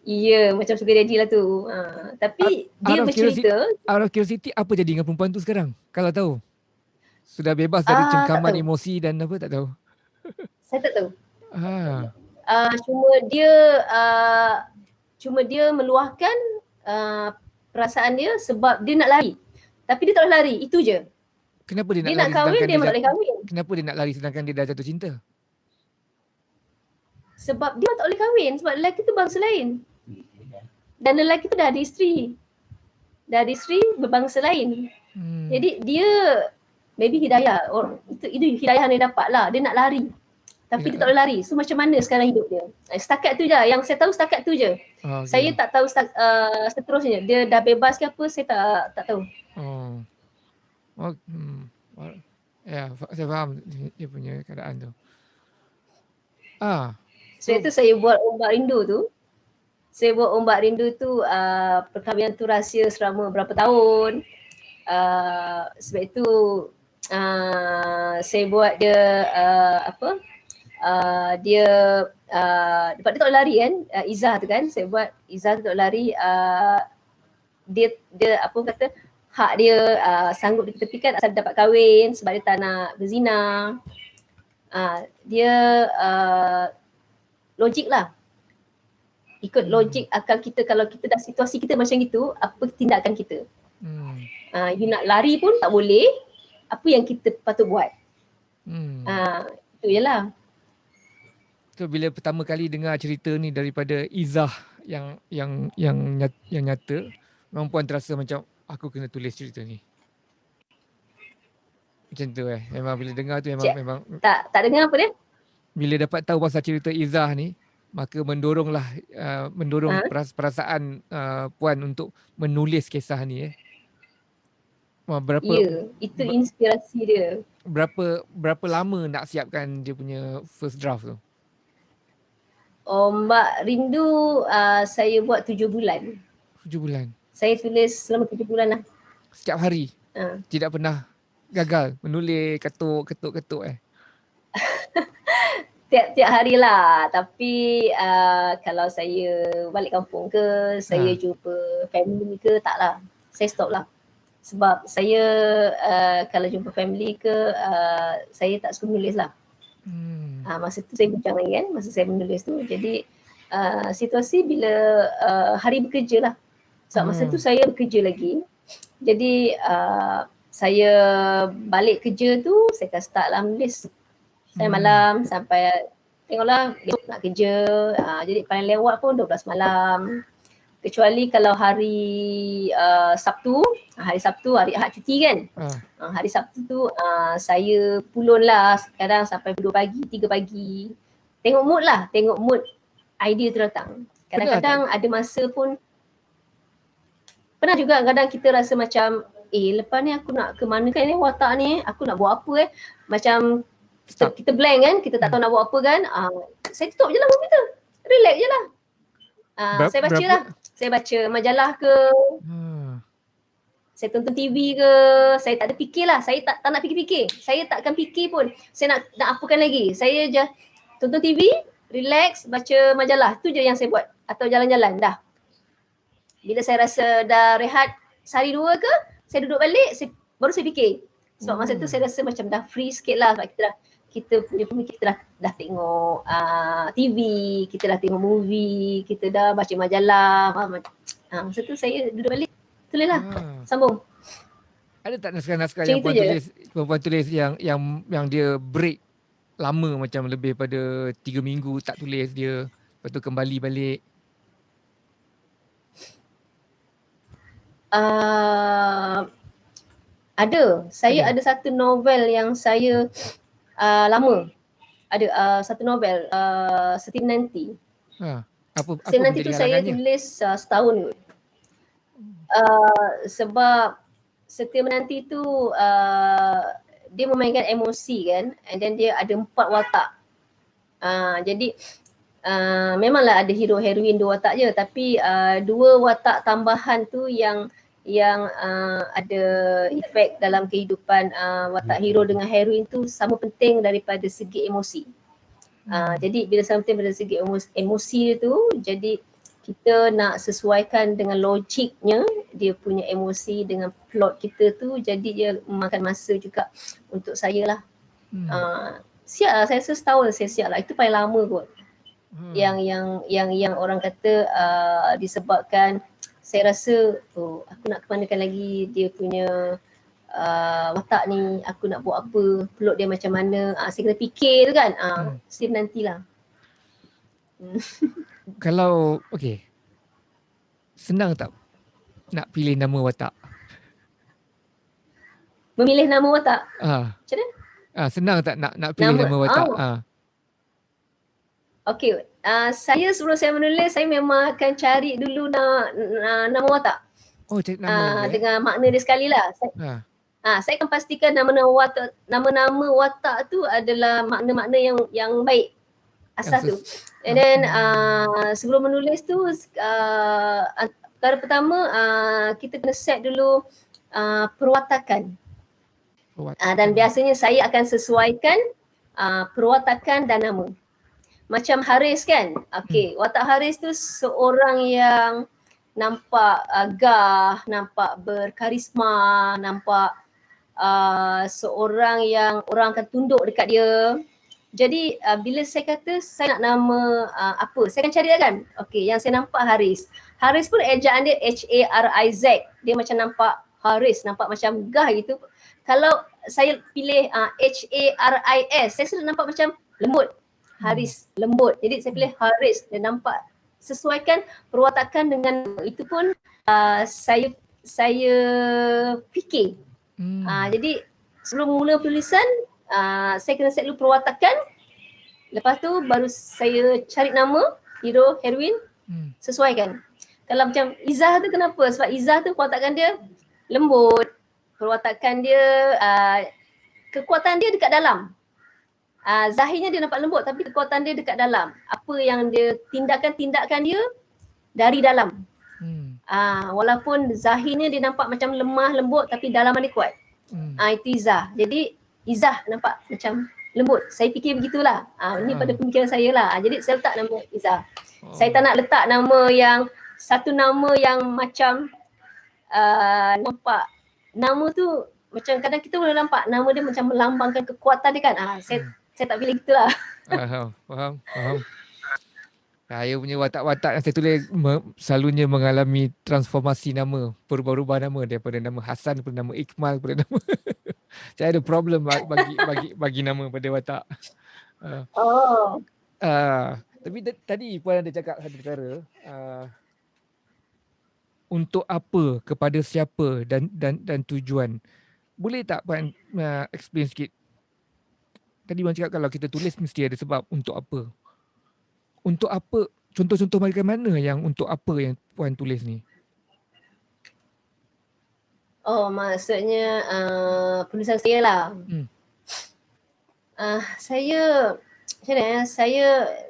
Ya, macam sugar daddy lah tu. Tapi dia bercerita. Out of curiosity, apa jadi dengan perempuan tu sekarang? Kalau tahu. Sudah bebas dari cengkaman emosi dan apa, tak tahu? Saya tak tahu. Cuma dia meluahkan perasaan dia sebab dia nak lari. Tapi dia tak boleh lari, itu je. Kenapa dia nak kahwin, dia tak boleh kahwin. Kenapa dia nak lari sedangkan dia dah jatuh cinta? Sebab dia tak boleh kahwin, sebab lelaki tu bangsa lain. Dan lelaki tu dah ada isteri. Berbangsa lain. Jadi dia maybe hidayah. Itu hidayah yang dia dapat lah. Dia nak lari. Tapi dia tak boleh lari. So macam mana sekarang hidup dia? Setakat tu je. Yang saya tahu setakat tu je. Saya tak tahu seterusnya. Dia dah bebas ke apa, saya tak tahu. Ya, saya faham dia punya keadaan tu. Sebab tu saya buat Ombak Rindu tu. Perkahwinan tu rahsia selama berapa tahun. Sebab itu saya buat dia lepas dia tak boleh lari kan, Izzah tu kan, saya buat Izzah tu tak boleh lari, dia apa kata, hak dia sanggup diketepikan asal dia dapat kahwin sebab dia tak nak berzina. Dia logik lah, ikut logik akal kita. Kalau kita dah situasi kita macam itu, apa tindakan kita? You nak lari pun tak boleh, apa yang kita patut buat? Itu je lah. So bila pertama kali dengar cerita ni daripada Izzah yang nyata, memang puan terasa macam aku kena tulis cerita ni. Macam tu memang bila dengar tu memang tak dengar apa dia? Bila dapat tahu pasal cerita Izzah ni, maka mendorong perasaan puan untuk menulis kisah ni. Itu inspirasi dia. Berapa lama nak siapkan dia punya first draft tu? Ombak Rindu saya buat 7 bulan. 7 bulan? Saya tulis selama 7 bulan lah. Setiap hari? Tidak pernah gagal menulis ketuk? Tiap-tiap hari lah. Tapi kalau saya balik kampung ke, saya jumpa family ke, taklah. Saya stop lah. Sebab saya kalau jumpa family ke, saya tak suka menulis lah. Masa tu saya bincang lagi kan, masa saya menulis tu. Jadi situasi bila hari bekerja lah. Sebab masa tu saya bekerja lagi. Jadi saya balik kerja tu, saya akan start lah menulis. Saya malam sampai tengoklah besok nak kerja. Jadi paling lewat pun 12 malam. Kecuali kalau hari Sabtu, hari Ahad cuti kan. Hari Sabtu tu saya pulun lah kadang sampai 2 pagi, 3 pagi. Tengok mood lah, tengok mood idea tu datang. Kadang-kadang ada masa pun pernah juga kadang kita rasa macam lepas ni aku nak ke mana kan ni watak ni, aku nak buat apa macam kita blank kan, kita tak tahu nak buat apa kan. Saya tutup je lah komputer, relax je lah. Saya baca lah, saya baca majalah ke, saya tonton TV ke, saya tak ada fikir lah, saya tak nak fikir-fikir. Saya takkan fikir pun, saya nak apakan lagi. Saya je tonton TV, relax, baca majalah, tu je yang saya buat. Atau jalan-jalan dah. Bila saya rasa dah rehat sehari 2 ke, saya duduk balik, baru saya fikir. Sebab masa tu saya rasa macam dah free sikit lah sebab kita dah tengok TV, kita dah tengok movie, kita dah baca majalah. Masa tu saya duduk balik, tulis lah, sambung. Ada tak naskah-naskah yang perempuan tulis yang dia break lama macam lebih pada 3 minggu tak tulis dia, lepas tu kembali balik? Ada. Saya ada satu novel yang saya lama. Ada satu novel, Setia Menanti. Setia Menanti tu saya tulis setahun kot. Sebab Setia Menanti tu dia memainkan emosi kan, and then dia ada 4 watak. Jadi memanglah ada hero heroin 2 watak je, tapi 2 watak tambahan tu yang ada efek dalam kehidupan watak hero dengan heroin tu sama penting daripada segi emosi. Jadi bila sama penting daripada segi emosi tu, jadi kita nak sesuaikan dengan logiknya dia punya emosi dengan plot kita tu, jadi dia memakan masa juga untuk saya lah. Siap lah, saya rasa setahun saya siap lah, itu paling lama kot. Yang orang kata disebabkan saya rasa aku nak kemanakan lagi dia punya watak ni, aku nak buat apa, plot dia macam mana, saya kena fikir tu kan, save nantilah. Kalau senang tak nak pilih nama watak? Memilih nama watak? Macam mana? Senang tak nak pilih nama watak? Okey, saya sebelum saya menulis, saya memang akan cari dulu nama watak. Cari nama dengan makna dia sekali lah. Saya akan pastikan nama-nama watak tu adalah makna-makna yang baik asas tu. And then sebelum menulis tu, perkara pertama kita kena set dulu perwatakan. Dan biasanya saya akan sesuaikan perwatakan dan nama. Macam Haris kan, watak Haris tu seorang yang nampak gagah, nampak berkarisma, nampak seorang yang orang akan tunduk dekat dia. Jadi bila saya kata saya nak nama apa, saya akan cari kan, yang saya nampak Haris. Haris pun ejaan dia H-A-R-I-Z, dia macam nampak Haris, nampak macam gah gitu. Kalau saya pilih H-A-R-I-S, saya sudah nampak macam lembut. Haris lembut. Jadi saya pilih Haris, dia nampak sesuaikan perwatakan dengan itu pun saya fikir. Jadi sebelum mula tulisan saya kena set dulu perwatakan. Lepas tu baru saya cari nama hero, heroin, sesuaikan. Kalau macam Izzah tu kenapa? Sebab Izzah tu perwatakan dia lembut. Perwatakan dia kekuatan dia dekat dalam. Zahirnya dia nampak lembut tapi kekuatan dia dekat dalam. Apa yang dia tindakan dia dari dalam. Walaupun zahirnya dia nampak macam lemah, lembut tapi dalaman dia kuat. Itu Izzah. Jadi Izzah nampak macam lembut. Saya fikir begitulah. Ini pada pemikiran saya lah. Jadi saya letak nama Izzah. Saya tak nak letak nama yang satu nama yang macam nampak nama tu macam kadang kita boleh nampak nama dia macam melambangkan kekuatan dia kan. Saya tak pilih gitulah. Faham. Saya punya watak-watak yang saya tulis selalunya mengalami transformasi nama, berubah-ubah nama daripada nama Hasan kepada nama Ikmal kepada nama. Saya ada problem bagi nama pada watak. Oh. Tapi tadi Puan ada cakap satu perkara, untuk apa, kepada siapa dan tujuan. Boleh tak Puan explain sikit? Tadi Puan cakap kalau kita tulis mesti ada sebab untuk apa. Untuk apa? Contoh-contoh bagaimana yang untuk apa yang Puan tulis ni? Oh, maksudnya penulisan saya lah. Saya macam mana ya?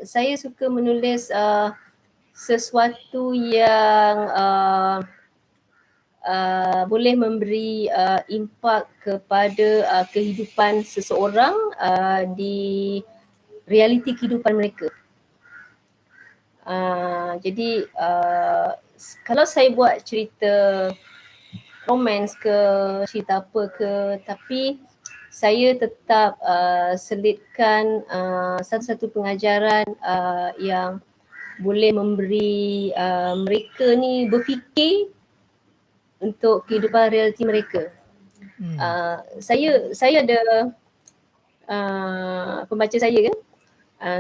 Saya suka menulis sesuatu yang boleh memberi impak kepada kehidupan seseorang di realiti kehidupan mereka. Jadi kalau saya buat cerita romans ke, cerita apa ke, tapi saya tetap selitkan satu-satu pengajaran yang boleh memberi mereka ni berfikir untuk kehidupan realiti mereka. Saya ada pembaca saya kan,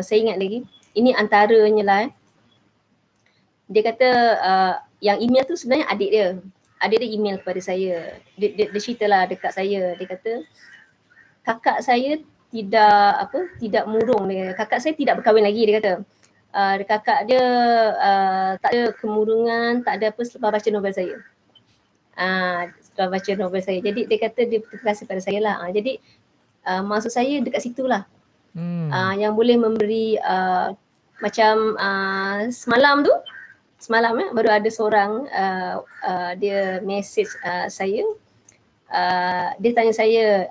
saya ingat lagi, ini antaranya lah. Dia kata yang email tu sebenarnya adik dia email kepada saya. Dia cerita lah dekat saya. Dia kata kakak saya tidak murung dia. Kakak saya tidak berkahwin lagi, dia kata. Kakak dia tak ada kemurungan, tak ada apa selepas baca novel saya. Setelah baca novel saya. Jadi dia kata dia berterima kasih pada saya lah. Jadi maksud saya dekat situlah. Yang boleh memberi macam semalam baru ada seorang dia message saya. Dia tanya saya,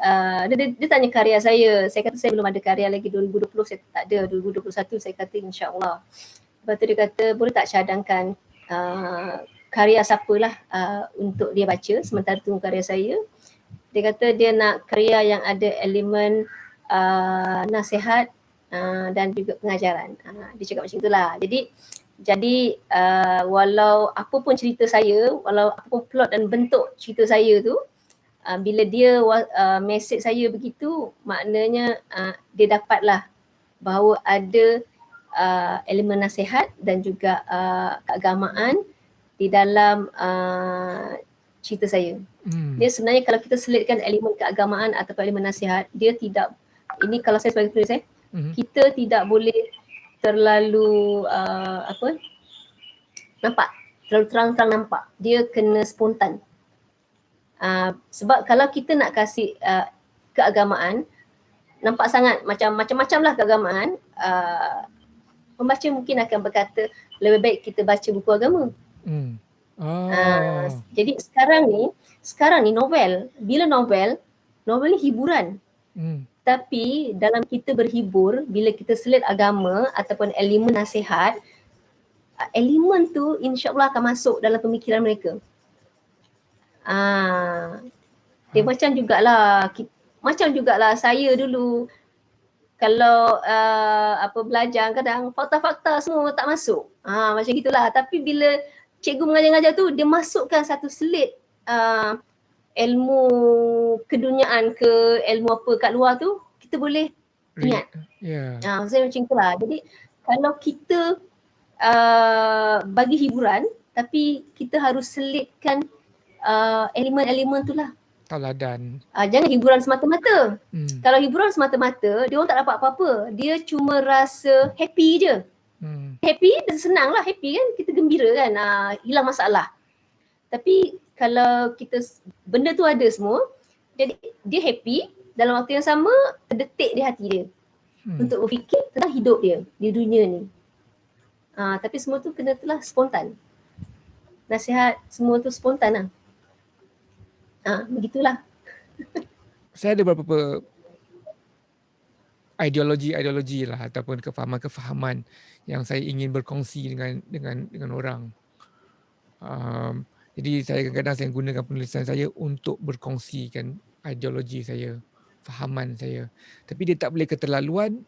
dia tanya karya saya. Saya kata saya belum ada karya lagi, 2020 saya tak ada, 2021 saya kata insyaAllah. Lepas tu dia kata boleh tak cadangkan karya siapalah untuk dia baca sementara tunggu karya saya. Dia kata dia nak karya yang ada elemen nasihat dan juga pengajaran. Dia cakap macam itulah. Jadi walau apa pun cerita saya, walau apa pun plot dan bentuk cerita saya tu, bila dia message saya begitu, maknanya dia dapatlah bahawa ada elemen nasihat dan juga keagamaan di dalam cerita saya. Dia sebenarnya kalau kita selitkan elemen keagamaan atau elemen nasihat, dia tidak, ini kalau saya sebagai penulis kita tidak boleh terlalu terlalu terang-terang nampak. Dia kena spontan. Sebab kalau kita nak kasih keagamaan, nampak sangat macam-macam lah keagamaan, pembaca mungkin akan berkata lebih baik kita baca buku agama. Jadi sekarang ni novel, bila novel ni hiburan. Tapi dalam kita berhibur, bila kita selit agama ataupun elemen nasihat, elemen tu insyaAllah akan masuk dalam pemikiran mereka. Dia macam jugalah saya dulu kalau belajar kadang fakta-fakta semua tak masuk. Macam gitulah. Tapi bila cikgu mengajar-ngajar tu, dia masukkan satu selit ilmu keduniaan ke ilmu apa kat luar tu, kita boleh ingat. Saya macam itulah. Jadi kalau kita bagi hiburan, tapi kita harus selitkan elemen-elemen tu lah. Tauladan. Jangan hiburan semata-mata. Kalau hiburan semata-mata, dia orang tak dapat apa-apa. Dia cuma rasa happy je. Happy, senang lah happy kan. Kita gembira kan, hilang masalah. Tapi kalau kita, benda tu ada semua, jadi dia happy, dalam waktu yang sama terdetik di hati dia untuk berfikir tentang hidup dia di dunia ni. Tapi semua tu kena telah spontan. Nasihat semua tu spontan lah. Begitulah. Saya ada beberapa ideologi lah ataupun kefahaman yang saya ingin berkongsi dengan orang. Jadi saya kadang-kadang saya gunakan penulisan saya untuk berkongsikan ideologi saya, fahaman saya. Tapi dia tak boleh keterlaluan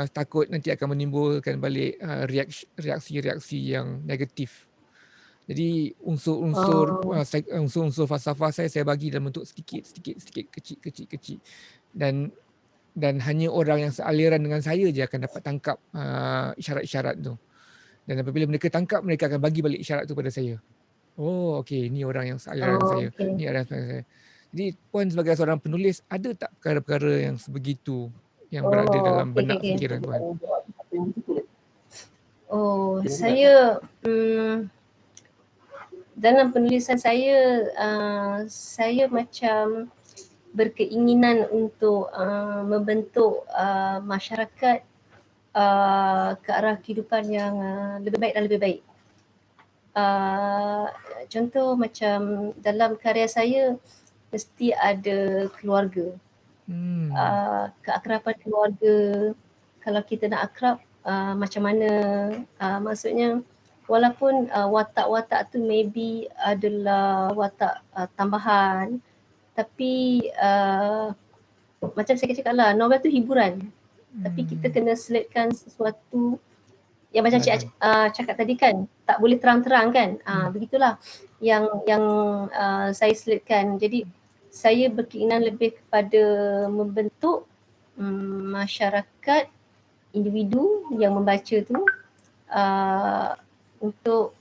takut nanti akan menimbulkan balik reaksi-reaksi yang negatif. Jadi unsur-unsur falsafah saya bagi dalam bentuk sedikit, kecil. Dan hanya orang yang sealiran dengan saya je akan dapat tangkap isyarat-isyarat tu. Dan apabila mereka tangkap, mereka akan bagi balik isyarat tu pada saya. Oh, okey, ni orang yang sealiran dengan saya. Okay. Ni orang yang sealiran dengan saya. Jadi Puan sebagai seorang penulis, ada tak perkara-perkara yang sebegitu yang berada dalam benak fikiran Puan? Saya dalam penulisan saya, saya macam berkeinginan untuk membentuk masyarakat ke arah kehidupan yang lebih baik dan lebih baik. Contoh macam dalam karya saya mesti ada keluarga. Keakraban keluarga, kalau kita nak akrab macam mana, maksudnya walaupun watak-watak tu maybe adalah watak tambahan, tapi macam saya cakap lah, novel tu hiburan. Tapi kita kena selitkan sesuatu yang macam Cik cakap tadi kan, tak boleh terang-terang kan. Begitulah yang saya selitkan. Jadi saya berkeinginan lebih kepada membentuk masyarakat, individu yang membaca tu untuk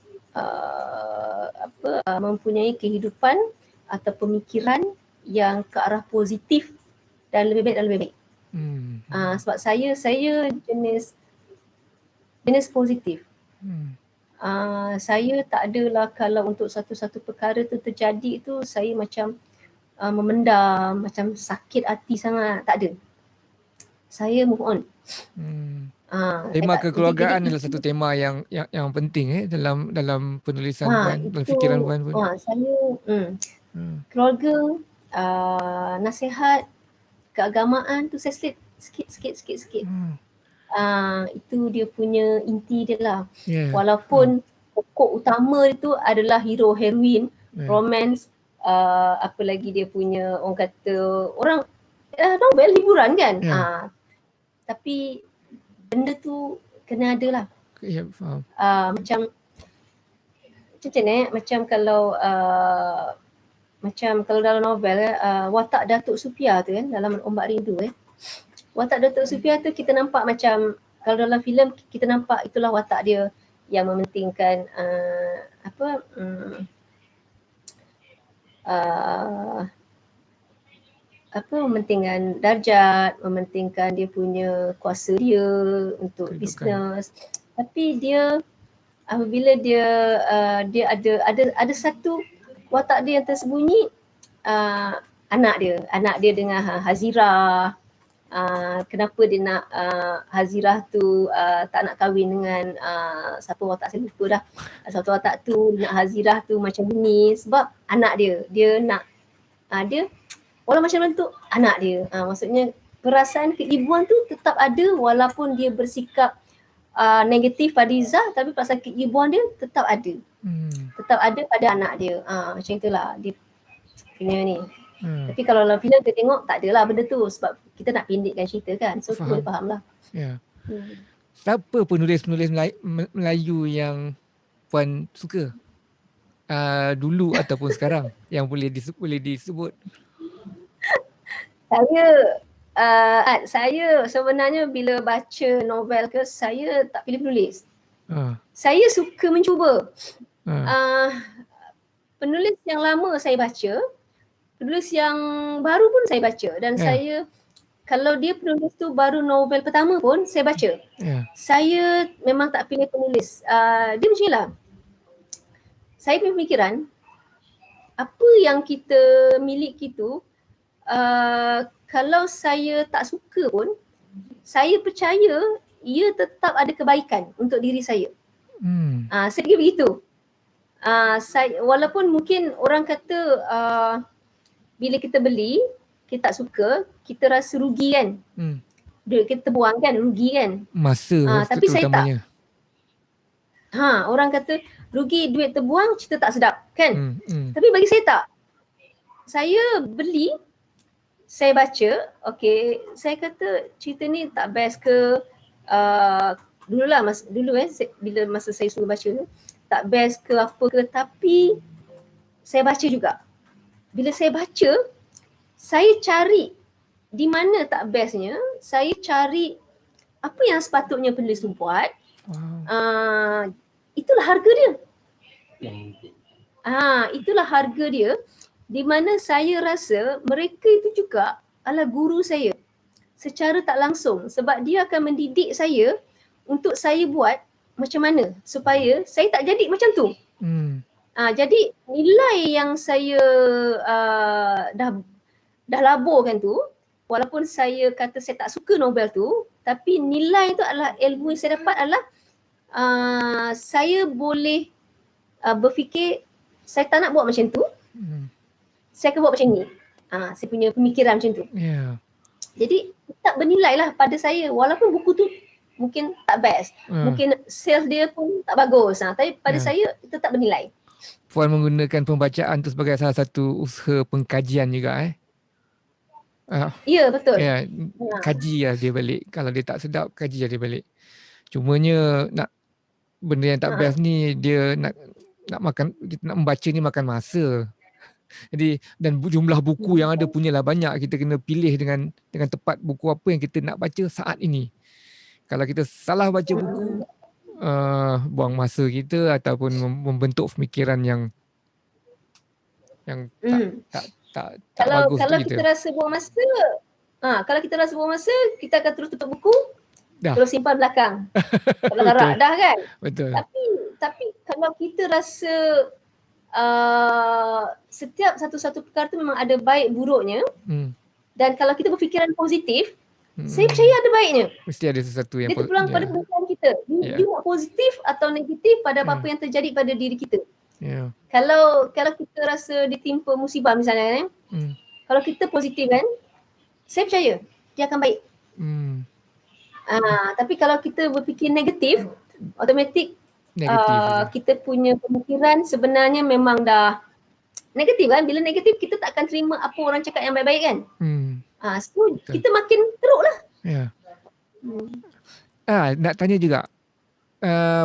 mempunyai kehidupan atau pemikiran yang ke arah positif dan lebih baik dan lebih baik. Sebab saya jenis positif. Saya tak adalah kalau untuk satu-satu perkara tu terjadi tu saya macam memendam, macam sakit hati sangat, tak ada. Saya move on. Tema kekeluargaan adalah satu tema yang penting dalam penulisan Puan, dalam fikiran Puan pun. Saya keluarga, nasihat, keagamaan tu saya selit sikit. Itu dia punya inti dia lah. Walaupun pokok utama itu adalah hero heroin, romance, apa lagi dia punya orang kata novel hiburan kan. Tapi benda tu kena ada lah. Faham. Macam kalau dalam novel watak Datuk Sufia tu kan, dalam Ombak Rindu watak Datuk Sufia tu kita nampak macam, kalau dalam filem kita nampak itulah watak dia yang mementingkan mementingkan darjat, mementingkan dia punya kuasa dia untuk bisnes. Tapi dia apabila dia ada satu watak dia yang tersembunyi, anak dia dengan Hazirah. Kenapa dia nak Hazirah tu tak nak kahwin dengan siapa watak saya lupa dah. Satu watak tu nak Hazirah tu macam ni sebab anak dia nak dia walau macam mana tu anak dia. Maksudnya perasaan keibuan tu tetap ada walaupun dia bersikap negatif pada Izzah, tapi perasaan keibuan dia tetap ada. Tetap ada pada anak dia. Macam itulah dia punya ni. Tapi kalau dalam filem kita tengok tak adalah benda tu sebab kita nak pendekkan cerita kan. So kita boleh faham lah. Siapa penulis-penulis Melayu yang Puan suka? Dulu ataupun sekarang yang boleh disebut? Saya sebenarnya bila baca novel ke, saya tak pilih penulis. Saya suka mencuba. Penulis yang lama saya baca, penulis yang baru pun saya baca, dan saya kalau dia penulis tu baru novel pertama pun saya baca. Saya memang tak pilih penulis. Dia macam inilah. Saya punya pemikiran, apa yang kita miliki tu, kalau saya tak suka pun, saya percaya ia tetap ada kebaikan untuk diri saya. Saya kira begitu. Walaupun mungkin orang kata bila kita beli, kita tak suka, kita rasa rugi kan. Duit kita buang kan, rugi kan. Masa tapi saya utamanya. Orang kata rugi, duit terbuang, cerita tak sedap kan. Tapi bagi saya tak. Saya beli, saya baca, saya kata cerita ni tak best ke, dulu bila masa saya suruh baca tu, tak best ke apa ke, tapi saya baca juga. Bila saya baca, saya cari di mana tak bestnya, saya cari apa yang sepatutnya penulis tu buat. Itulah harga dia. Itulah harga dia, di mana saya rasa mereka itu juga adalah guru saya secara tak langsung, sebab dia akan mendidik saya untuk saya buat macam mana supaya saya tak jadi macam tu. Jadi nilai yang saya dah laburkan tu, walaupun saya kata saya tak suka novel tu, tapi nilai tu adalah ilmu yang saya dapat adalah saya boleh berfikir saya tak nak buat macam tu, saya akan buat macam ni. Saya punya pemikiran macam tu. Jadi tak bernilai lah pada saya, walaupun buku tu mungkin tak best, mungkin sales dia pun tak bagus, tapi pada saya itu tak bernilai. Puan menggunakan pembacaan tu sebagai salah satu usaha pengkajian juga Ya, betul. Kaji lah dia balik. Kalau dia tak sedap, kaji lah dia balik. Cumanya benda yang tak best ni, dia nak makan, kita nak membaca ni makan masa. Jadi, dan jumlah buku yang ada punyalah banyak. Kita kena pilih dengan tepat buku apa yang kita nak baca saat ini. Kalau kita salah baca buku, buang masa kita ataupun membentuk pemikiran yang tak bagus kalau untuk kita rasa buang masa, kalau kita rasa buang masa, kita akan terus tutup buku, terus simpan belakang. Kalau larak dah kan. Betul. Tapi kalau kita rasa setiap satu-satu perkara tu memang ada baik buruknya, dan kalau kita berfikiran positif, saya percaya ada baiknya. Mesti ada sesuatu yang dia terpulang pada pemikiran kita. You nak positif atau negatif pada apa yang terjadi pada diri kita. Kalau kita rasa ditimpa musibah misalnya, kalau kita positif kan, saya percaya dia akan baik. Tapi kalau kita berfikir negatif, automatik kita punya pemikiran sebenarnya memang dah negatif kan. Bila negatif, kita tak akan terima apa orang cakap yang baik-baik kan. So kita makin teruk lah. Nak tanya juga,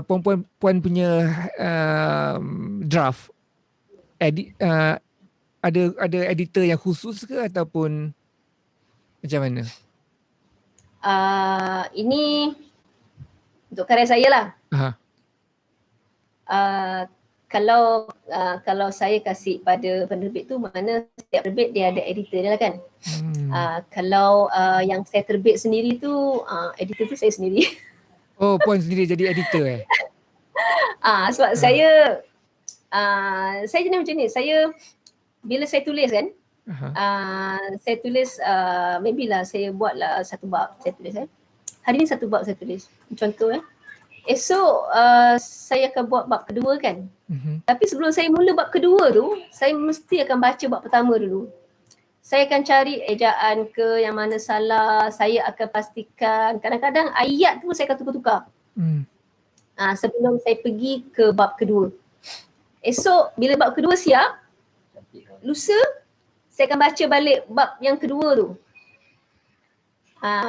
puan punya draft ada editor yang khusus ke ataupun macam mana? Ini untuk karya saya lah. Kalau saya kasih pada penerbit tu, mana setiap penerbit dia ada editor dia lah kan. Kalau yang saya terbit sendiri tu, editor tu saya sendiri. Oh, puan sendiri jadi editor sebab saya jenis macam ni. Bila saya tulis kan, saya tulis maybe lah saya buatlah satu bab saya tulis hari ni satu bab saya tulis. Contoh esok saya akan buat bab kedua kan. Tapi sebelum saya mula bab kedua tu, saya mesti akan baca bab pertama dulu. Saya akan cari ejaan ke yang mana salah, saya akan pastikan. Kadang-kadang ayat tu saya akan tukar-tukar. Sebelum saya pergi ke bab kedua. Esok bila bab kedua siap, lusa saya akan baca balik bab yang kedua tu.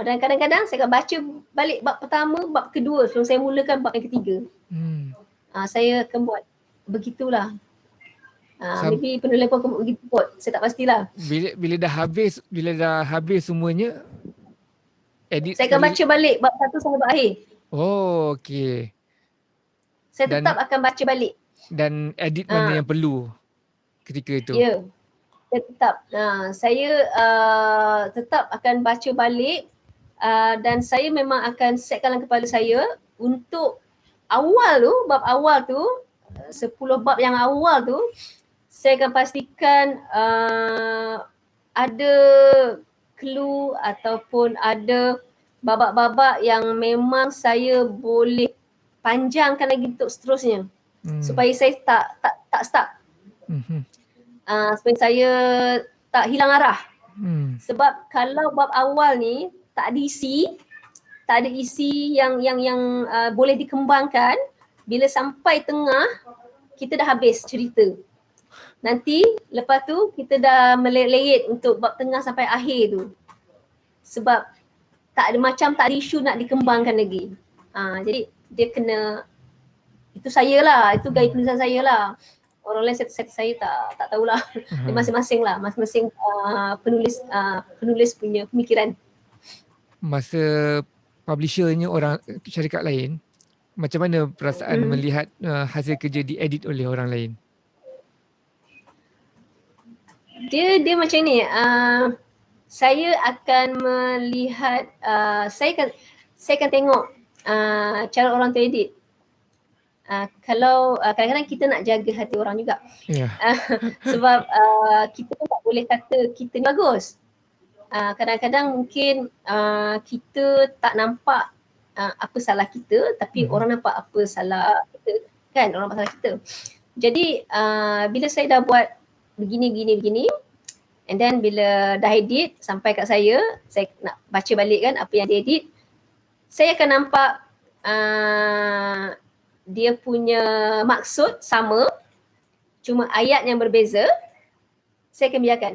Dan kadang-kadang saya akan baca balik bab pertama, bab kedua sebelum saya mulakan bab yang ketiga. Saya akan buat begitulah. Maybe penulis pun akan buat begitu kot. Saya tak pastilah. Bila dah habis semuanya, edit saya akan baca balik bab satu sampai bab akhir. Oh, okey. Saya tetap akan baca balik. Dan edit mana yang perlu ketika itu? Ya. Saya tetap. Saya tetap akan baca balik dan saya memang akan setkan dalam kepala saya untuk bab awal tu, 10 bab yang awal tu, saya akan pastikan ada clue ataupun ada babak-babak yang memang saya boleh panjangkan lagi untuk seterusnya. Supaya saya tak stuck. Supaya saya tak hilang arah. Sebab kalau bab awal ni tak ada isi yang boleh dikembangkan, bila sampai tengah kita dah habis cerita. Nanti lepas tu kita dah meleyit untuk bab tengah sampai akhir tu. Sebab tak ada isu nak dikembangkan lagi. Jadi dia kena, itu saya lah, itu gaya penulisan saya lah. Orang lain saya tak tahulah. Dia masing-masing lah, masing-masing penulis punya pemikiran. Masa publishernya orang syarikat lain, macam mana perasaan melihat hasil kerja diedit oleh orang lain? Dia macam ni, saya akan melihat, saya akan tengok cara orang tu edit. Kalau kadang-kadang kita nak jaga hati orang juga. Yeah. Sebab kita pun tak boleh kata kita ni bagus. Kadang-kadang mungkin kita tak nampak apa salah kita, tapi orang nampak apa salah kita, kan? Orang nampak salah kita. Jadi bila saya dah buat begini, and then bila dah edit sampai kat saya nak baca balik kan apa yang dia edit, saya akan nampak dia punya maksud sama, cuma ayat yang berbeza, saya akan biarkan.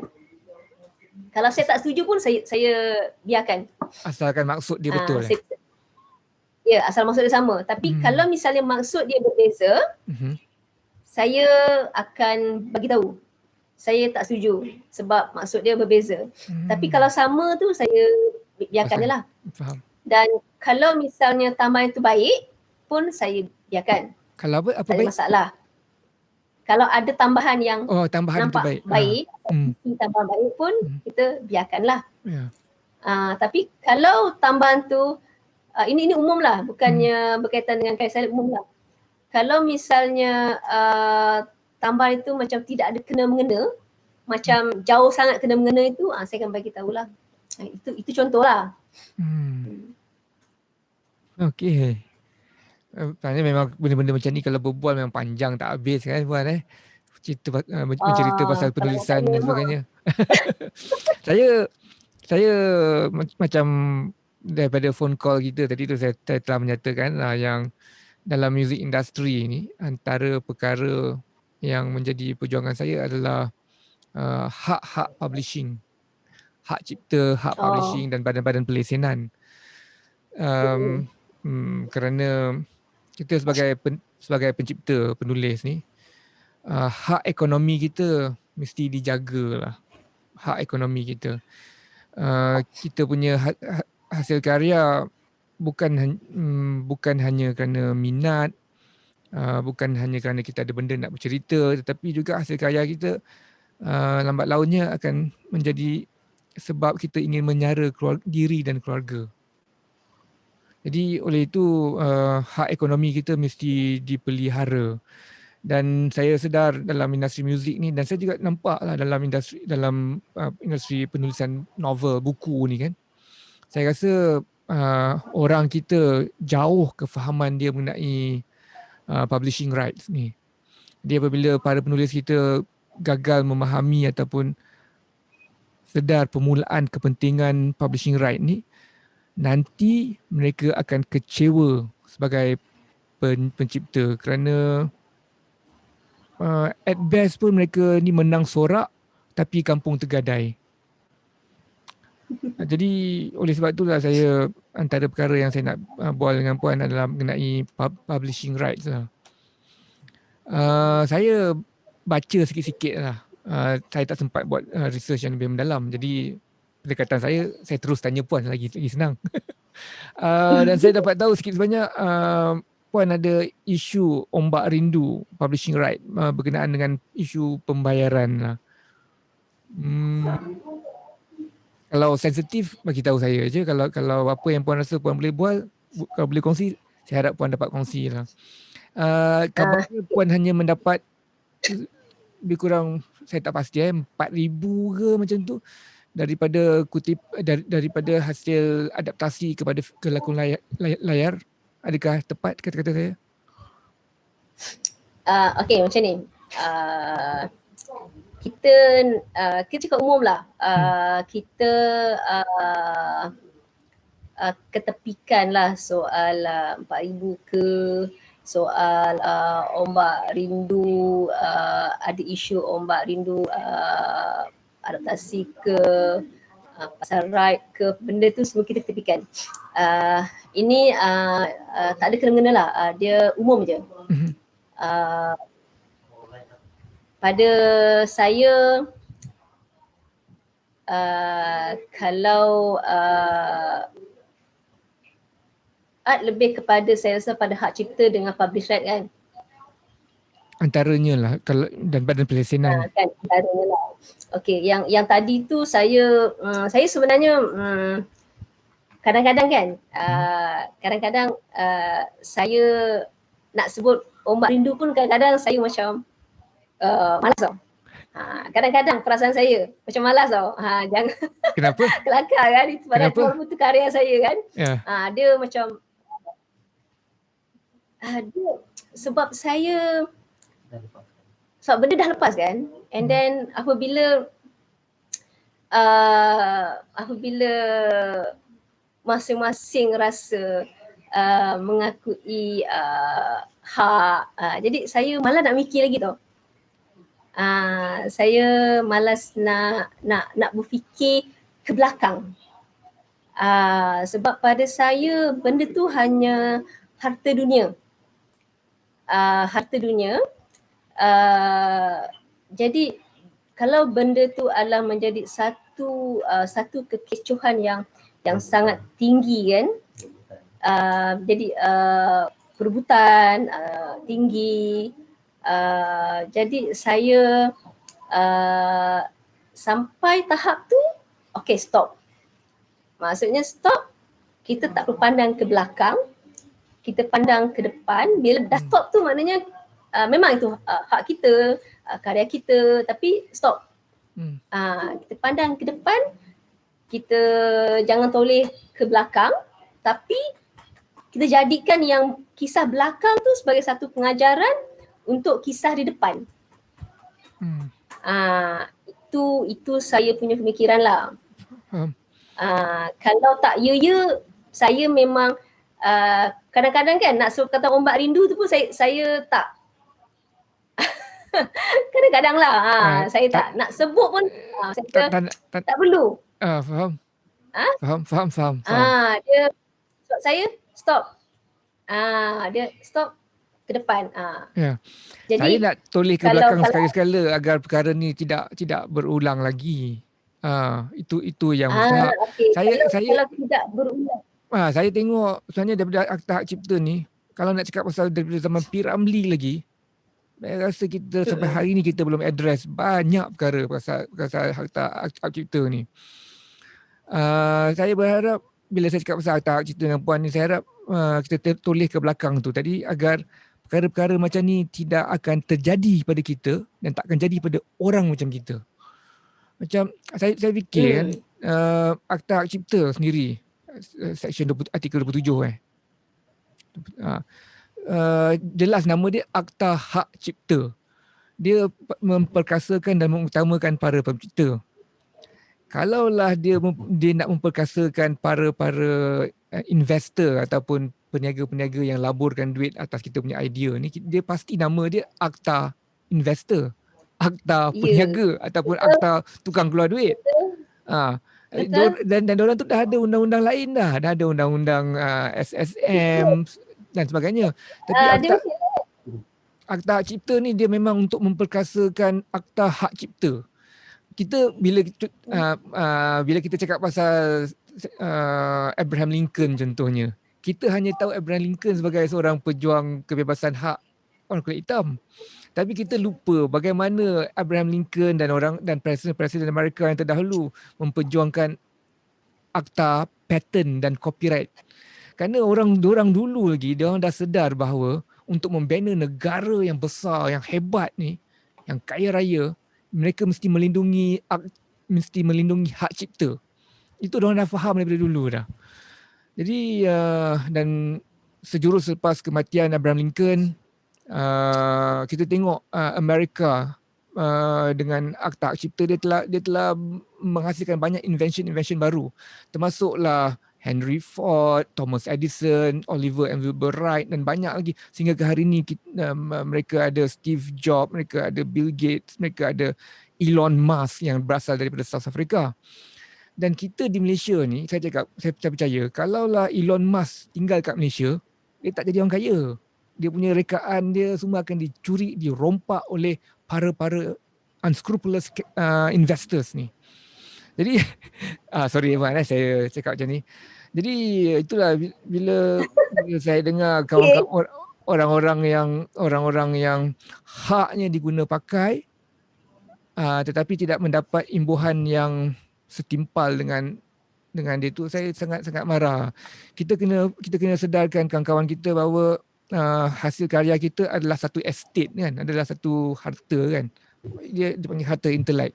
Kalau saya tak setuju pun saya biarkan. Asalkan maksud dia betul. Ya, asal maksud dia sama. Tapi kalau misalnya maksud dia berbeza, saya akan bagi tahu. Saya tak setuju sebab maksud dia berbeza. Tapi kalau sama tu saya biarkan je lah. Faham. Dan kalau misalnya tambahan itu baik pun saya biarkan. Kalau apa tak ada baik? masalah. Kalau ada tambahan yang tambahan nampak itu baik, tambahan baik pun kita biarkanlah. Yeah. Tapi kalau tambahan tu ini umum lah, bukannya berkaitan dengan kaedah umum lah. Kalau misalnya tambahan itu macam tidak ada kena-mengena, macam jauh sangat kena-mengena itu, saya akan bagi tahulah. Itu contohlah. Okey. Tanya memang benda-benda macam ni kalau berbual memang panjang tak habis kan Puan mencerita pasal penulisan dan sebagainya. Saya macam daripada phone call kita tadi tu saya telah menyatakan yang dalam music industry ni antara perkara yang menjadi perjuangan saya adalah hak publishing, hak cipta, hak publishing dan badan-badan pelesenan. Kerana kita sebagai pencipta, penulis ni, hak ekonomi kita mesti dijagalah. Hak ekonomi kita. Kita punya hasil karya bukan hanya kerana minat, bukan hanya kerana kita ada benda nak bercerita, tetapi juga hasil karya kita lambat launnya akan menjadi sebab kita ingin menyara diri dan keluarga. Jadi oleh itu hak ekonomi kita mesti dipelihara. Dan saya sedar dalam industri muzik ni, dan saya juga nampak lah dalam industri penulisan novel, buku ni kan. Saya rasa orang kita jauh kefahaman dia mengenai publishing rights ni. Dia apabila para penulis kita gagal memahami ataupun sedar permulaan kepentingan publishing right ni, nanti mereka akan kecewa sebagai pencipta kerana at best pun mereka ni menang sorak tapi kampung tergadai. Jadi oleh sebab itulah saya antara perkara yang saya nak bual dengan Puan adalah mengenai publishing rights lah. Saya baca sikit-sikit lah. Saya tak sempat buat research yang lebih mendalam. Jadi pendekatan saya terus tanya Puan lagi senang. Dan saya dapat tahu sikit sebanyak Puan ada isu ombak rindu publishing right berkenaan dengan isu pembayaran lah. Kalau sensitif bagi tahu saya je. Kalau apa yang Puan rasa Puan boleh buat, kalau boleh kongsi, saya harap Puan dapat kongsi lah. Kabarnya Puan hanya mendapat lebih kurang, saya tak pasti 4,000 ke macam tu daripada hasil adaptasi kepada kelakon layar. Adakah tepat kata-kata saya? Okey, macam ni. Kita cakap umum lah. Kita ketepikan lah soal 4,000 ke soal ombak rindu, ada isu ombak rindu adaptasi ke pasal right ke benda tu semua kita tepikan. Ini tak ada kena-mengena lah, dia umum je. Pada saya kalau art lebih kepada saya rasa pada hak cipta dengan publish right kan. Antaranya lah kalau dan badan pelesinan. Kan antaranya lah. Okey, yang tadi tu saya sebenarnya kadang-kadang kan kadang-kadang saya nak sebut ombak rindu pun kadang-kadang saya macam malas tau. Kadang-kadang perasaan saya macam malas tau. Jangan Kenapa? kelakar kan, itu padahal itu karya saya kan. Yeah. Dia macam dia sebab benda dah lepas kan, and then apabila masing-masing rasa mengakui hak, jadi saya malas nak mikir lagi tau. Saya malas nak berfikir ke belakang. Sebab pada saya benda tu hanya harta dunia. Jadi kalau benda tu adalah menjadi satu kekecohan yang sangat tinggi kan, jadi perebutan tinggi, jadi saya sampai tahap tu okay, stop. Maksudnya stop, kita tak perlu pandang ke belakang, kita pandang ke depan. Bila dah stop tu maknanya memang itu hak kita, karya kita, tapi stop. Kita pandang ke depan, kita jangan toleh ke belakang, tapi kita jadikan yang kisah belakang tu sebagai satu pengajaran untuk kisah di depan. Itu saya punya pemikiran lah. Kalau tak saya memang kadang-kadang kan nak sebut kata ombak rindu tu pun saya tak kadang-kadang lah saya tak nak sebut pun saya tak perlu. Faham. Dia sebab saya stop. Dia stop ke depan. Ya. Jadi saya nak toleh ke belakang sekali-sekala agar perkara ni tidak berulang lagi. Itu yang mustahak. Okay. Kalau tidak berulang. Saya tengok sebenarnya daripada Akta Hak Cipta ni, kalau nak cakap pasal daripada zaman P. Ramlee lagi, saya rasa kita sampai hari ni kita belum address banyak perkara pasal Akta Hak Cipta ni. Saya berharap bila saya cakap pasal Akta Hak Cipta dengan Puan ni, saya harap kita toleh ke belakang tu tadi agar perkara-perkara macam ni tidak akan terjadi pada kita dan tak akan jadi pada orang macam kita. Macam saya fikir kan, Akta Hak Cipta sendiri, Section artikel 27 jelas nama dia Akta Hak Cipta. Dia memperkasakan dan mengutamakan para pencipta. Kalaulah dia nak memperkasakan para investor ataupun peniaga-peniaga yang laburkan duit atas kita punya idea ni, dia pasti nama dia Akta Investor, Akta Peniaga ataupun Akta Tukang Keluar Duit. Dan diorang tu dah ada undang-undang lain dah ada undang-undang SSM dan sebagainya. Tapi Akta Hak Cipta ni dia memang untuk memperkasakan Akta Hak Cipta. Kita bila kita cakap pasal Abraham Lincoln contohnya, kita hanya tahu Abraham Lincoln sebagai seorang pejuang kebebasan hak orang kulit hitam. Tapi kita lupa bagaimana Abraham Lincoln dan presiden Amerika yang terdahulu memperjuangkan akta patent dan copyright. Kerana orang dulu lagi dia dah sedar bahawa untuk membina negara yang besar, yang hebat ni, yang kaya raya, mereka mesti melindungi hak cipta. Itu orang dah faham daripada dulu dah. Jadi dan sejurus selepas kematian Abraham Lincoln, kita tengok Amerika dengan Akta Hak Cipta dia telah menghasilkan banyak invention baru, termasuklah Henry Ford, Thomas Edison, Oliver and Wilbur Wright dan banyak lagi. Sehingga ke hari ini mereka ada Steve Jobs, mereka ada Bill Gates, mereka ada Elon Musk yang berasal daripada South Africa. Dan kita di Malaysia ni, saya percaya, kalaulah Elon Musk tinggal kat Malaysia, dia tak jadi orang kaya. Dia punya rekaan dia semua akan dicuri, dirompak oleh para unscrupulous investors ni. Jadi, sorry Evan, saya cakap macam ni. Jadi itulah bila saya dengar kawan-kawan orang-orang yang haknya diguna pakai, tetapi tidak mendapat imbuhan yang setimpal dengan dia tu, saya sangat-sangat marah. Kita kena sedarkan kawan-kawan kita bahawa hasil karya kita adalah satu estate kan, adalah satu harta kan. Dia panggil harta intelek.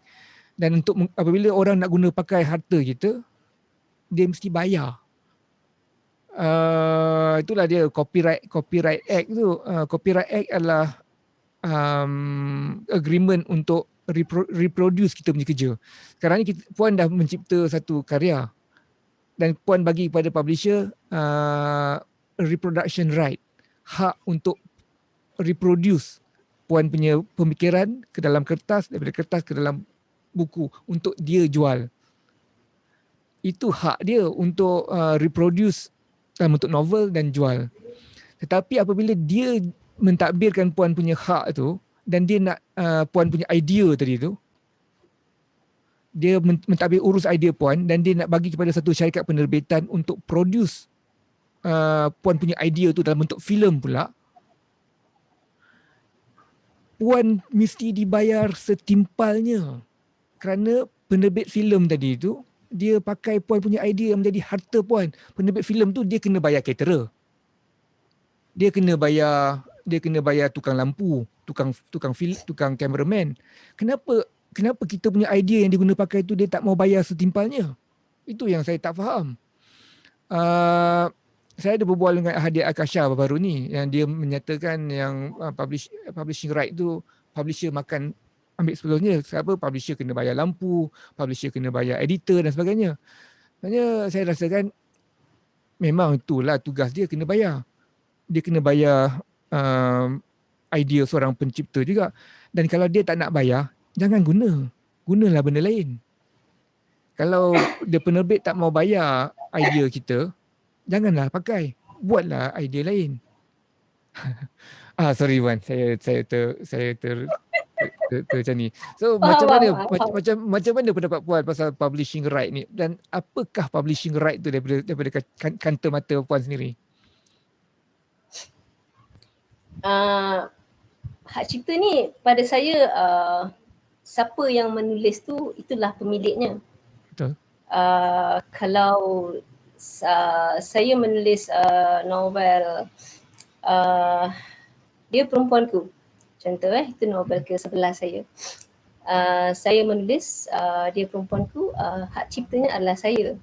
Dan apabila orang nak guna pakai harta kita, dia mesti bayar. Itulah dia Copyright Act tu. Copyright Act adalah agreement untuk reproduce kita punya kerja. Sekarang ni Puan dah mencipta satu karya dan Puan bagi kepada publisher reproduction right, hak untuk reproduce Puan punya pemikiran ke dalam kertas, daripada kertas ke dalam buku untuk dia jual. Itu hak dia untuk reproduce dalam bentuk novel dan jual. Tetapi apabila dia mentadbirkan Puan punya hak tu dan dia nak Puan punya idea tadi tu, dia mentadbir urus idea Puan dan dia nak bagi kepada satu syarikat penerbitan untuk produce Puan punya idea tu dalam bentuk filem pula, Puan mesti dibayar setimpalnya. Kerana penerbit filem tadi tu, dia pakai Puan punya idea menjadi harta Puan. Penerbit filem tu dia kena bayar caterer. Dia kena bayar tukang lampu, tukang cameraman. Kenapa kita punya idea yang diguna pakai tu dia tak mau bayar setimpalnya? Itu yang saya tak faham. Saya ada berbual dengan Hadi Akasha baru ni yang dia menyatakan yang publishing right tu publisher makan ambil sebelumnya. Sebab publisher kena bayar lampu, publisher kena bayar editor dan sebagainya. Sebenarnya saya rasakan memang itulah tugas dia, kena bayar. Dia kena bayar idea seorang pencipta juga. Dan kalau dia tak nak bayar, jangan gunalah benda lain. Kalau dia penerbit tak mau bayar idea kita, janganlah pakai, buatlah idea lain. Sorry Wan, saya macam ni. So macam mana pendapat Puan pasal publishing right ni, dan apakah publishing right tu daripada kanta mata Puan sendiri? Hak cipta ni pada saya siapa yang menulis tu itulah pemiliknya. Betul. Kalau saya menulis novel Dia Perempuanku, contoh itu novel ke-11 saya. Saya menulis Dia Perempuanku, hak ciptanya adalah saya.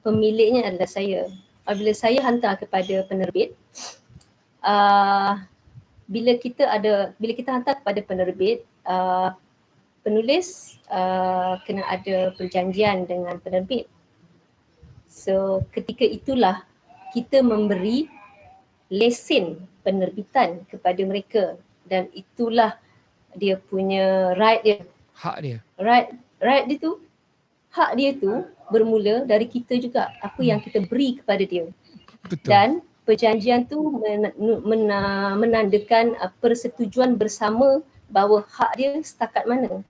Pemiliknya adalah saya. Apabila saya hantar kepada penerbit, bila kita hantar kepada penerbit, penulis kena ada perjanjian dengan penerbit. So ketika itulah kita memberi lesen penerbitan kepada mereka, dan itulah dia punya right dia. Hak dia. Right dia tu, hak dia tu bermula dari kita juga, apa yang kita beri kepada dia. Betul. Dan perjanjian tu menandakan persetujuan bersama bahawa hak dia setakat mana.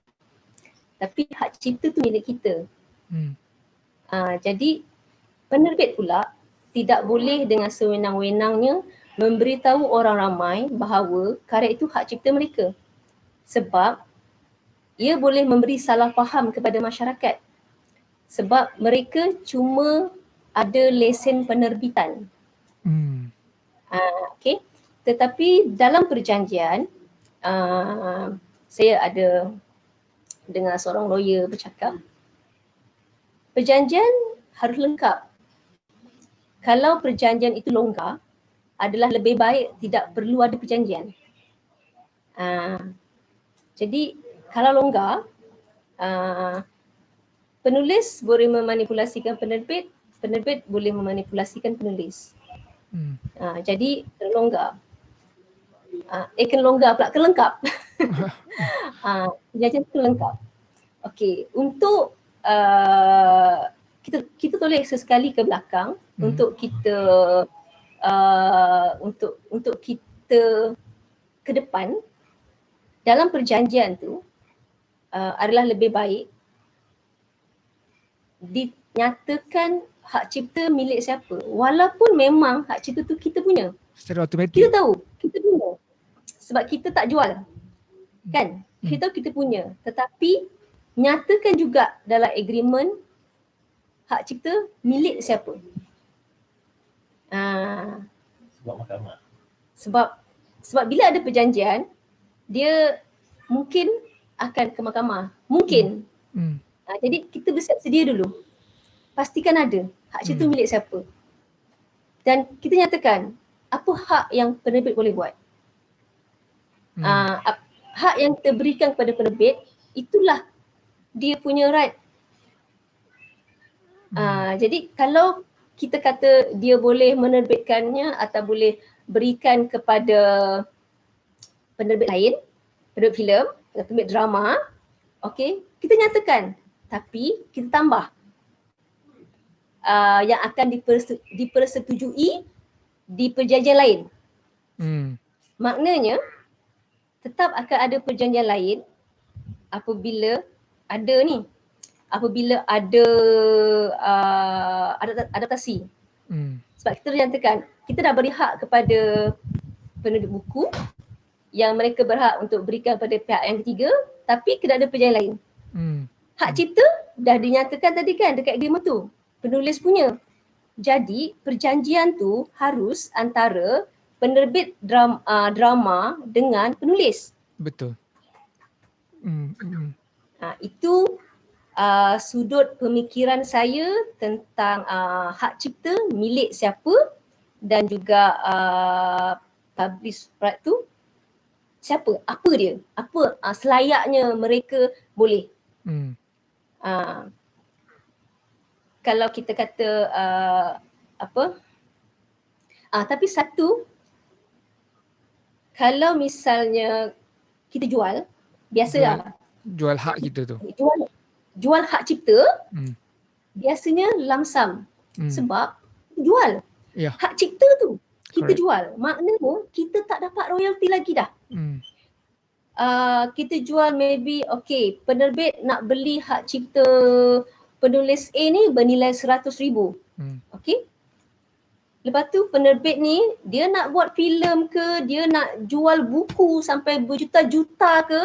Tapi hak cipta tu milik kita. Jadi penerbit pula tidak boleh dengan sewenang-wenangnya memberitahu orang ramai bahawa karya itu hak cipta mereka. Sebab ia boleh memberi salah faham kepada masyarakat. Sebab mereka cuma ada lesen penerbitan. Okay. Tetapi dalam perjanjian, saya ada dengar seorang lawyer bercakap, perjanjian harus lengkap. Kalau perjanjian itu longgar, adalah lebih baik tidak perlu ada perjanjian. Jadi kalau longgar, penulis boleh memanipulasikan penerbit penerbit boleh memanipulasikan penulis. Hmm. Jadi kena longgar. Kena longgar pula, kena lengkap. Perjanjian kena lengkap. Okey, untuk kita toleh sesekali ke belakang untuk kita untuk kita ke depan dalam perjanjian tu adalah lebih baik dinyatakan hak cipta milik siapa, walaupun memang hak cipta tu kita punya. Secara automatik. Kita tahu kita punya sebab kita tak jual, kan? Kita tahu kita punya, tetapi nyatakan juga dalam agreement hak cipta milik siapa. Sebab mahkamah. Sebab bila ada perjanjian, dia mungkin akan ke mahkamah. Mungkin. Jadi kita bersiap sedia dulu. Pastikan ada hak cipta milik siapa. Dan kita nyatakan apa hak yang penerbit boleh buat. Hak yang terberikan kepada penerbit, itulah dia punya right. Jadi kalau kita kata dia boleh menerbitkannya atau boleh berikan kepada penerbit lain, penerbit filem, penerbit drama, okey, kita nyatakan, tapi kita tambah yang akan dipersetujui di perjanjian lain. Maknanya tetap akan ada perjanjian lain apabila ada adaptasi. Sebab kita nyatakan kita dah beri hak kepada penerbit buku yang mereka berhak untuk berikan pada pihak yang ketiga, tapi kena ada perjanjian lain. Hak cipta dah dinyatakan tadi kan dekat agreement tu, penulis punya. Jadi perjanjian tu harus antara penerbit drama dengan penulis. Betul. Itu sudut pemikiran saya tentang hak cipta milik siapa dan juga publish right tu siapa, apa dia, apa selayaknya mereka boleh. Kalau kita kata tapi satu, kalau misalnya kita jual, biasalah jual hak kita tu. Jual hak cipta, biasanya lamsam. Sebab jual hak cipta tu kita jual, maknanya kita tak dapat royalty lagi dah. Kita jual maybe penerbit nak beli hak cipta penulis A ni bernilai 100,000. Okey. Lepas tu penerbit ni dia nak buat filem ke, dia nak jual buku sampai berjuta-juta ke,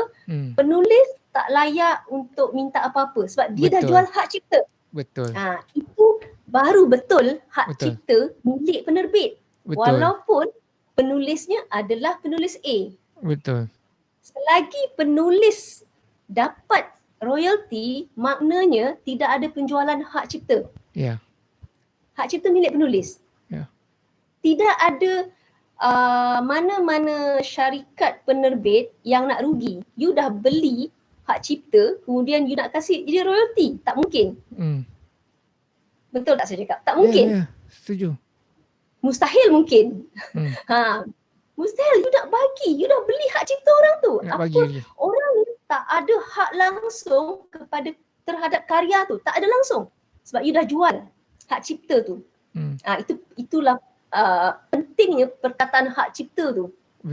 penulis tak layak untuk minta apa-apa sebab dia dah jual hak cipta. Betul. Itu baru betul hak cipta milik penerbit. Walaupun penulisnya adalah penulis A. Betul. Selagi penulis dapat royalty, maknanya tidak ada penjualan hak cipta. Hak cipta milik penulis. Tidak ada mana-mana syarikat penerbit yang nak rugi. You dah beli hak cipta, kemudian you nak kasih dia royalty. Tak mungkin. Betul tak saya cakap? Tak mungkin. Setuju. Mustahil mungkin. Mustahil you nak bagi. You dah beli hak cipta orang tu. Orang ni tak ada hak langsung terhadap karya tu. Tak ada langsung. Sebab you dah jual hak cipta tu. Itulah pentingnya perkataan hak cipta tu.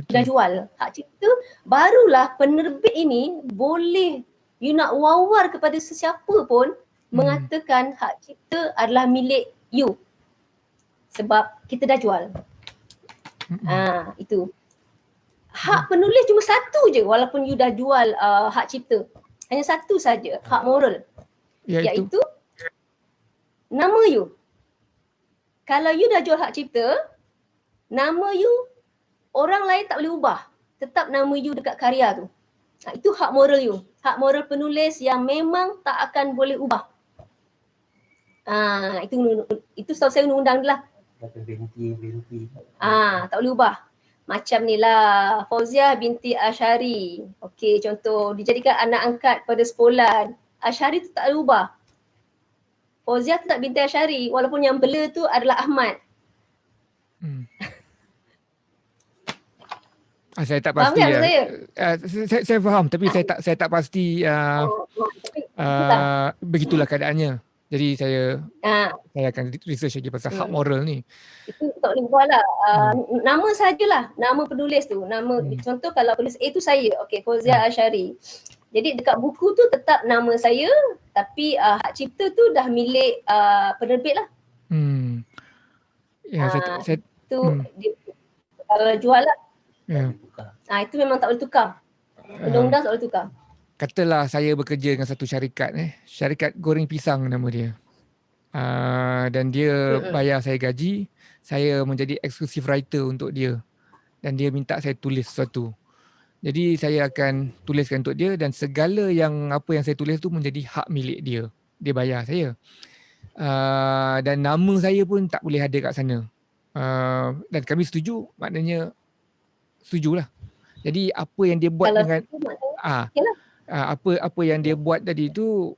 Dah jual hak cipta, barulah penerbit ini boleh you nak wawar kepada sesiapa pun mengatakan hak cipta adalah milik you. Sebab kita dah jual. Itu. Hak penulis cuma satu je walaupun you dah jual hak cipta. Hanya satu saja, hak moral. Iaitu nama you. Kalau you dah jual hak cipta, nama you orang lain tak boleh ubah. Tetap nama you dekat karya tu. Itu hak moral you. Hak moral penulis yang memang tak akan boleh ubah. Itu setahu saya undang-undang lah. Binti. Tak boleh ubah. Macam ni lah Fauziah binti Ashari. Okey, contoh dijadikan anak angkat pada sekolah. Ashari tu tak boleh ubah. Fauzia tu tak binti Asyari walaupun yang bela tu adalah Ahmad. Saya tak Faham pasti tak ya. saya? Saya faham tapi saya tak pasti Tapi itulah. begitulah keadaannya. Jadi saya Ah, akan research lagi pasal hak moral ni. itu tak boleh buat lah. Nama sajalah, nama penulis tu. Contoh kalau penulis A tu saya, okey, Fauzia Asyari. Jadi dekat buku tu tetap nama saya, tapi hak cipta tu dah milik penerbit lah. Ya, saya tu kalau jual lah. ya. Itu memang tak boleh tukar. Undang-undang tak boleh tukar. Katalah saya bekerja dengan satu syarikat, syarikat goreng pisang nama dia. Dan dia bayar saya gaji, saya menjadi exclusive writer untuk dia. Dan dia minta saya tulis sesuatu. Jadi saya akan tuliskan untuk dia dan segala apa yang saya tulis tu menjadi hak milik dia. Dia bayar saya. Dan nama saya pun tak boleh ada kat sana. Dan kami setuju, maknanya setujulah. Jadi apa yang dia buat Kalau dengan apa yang dia buat tadi tu,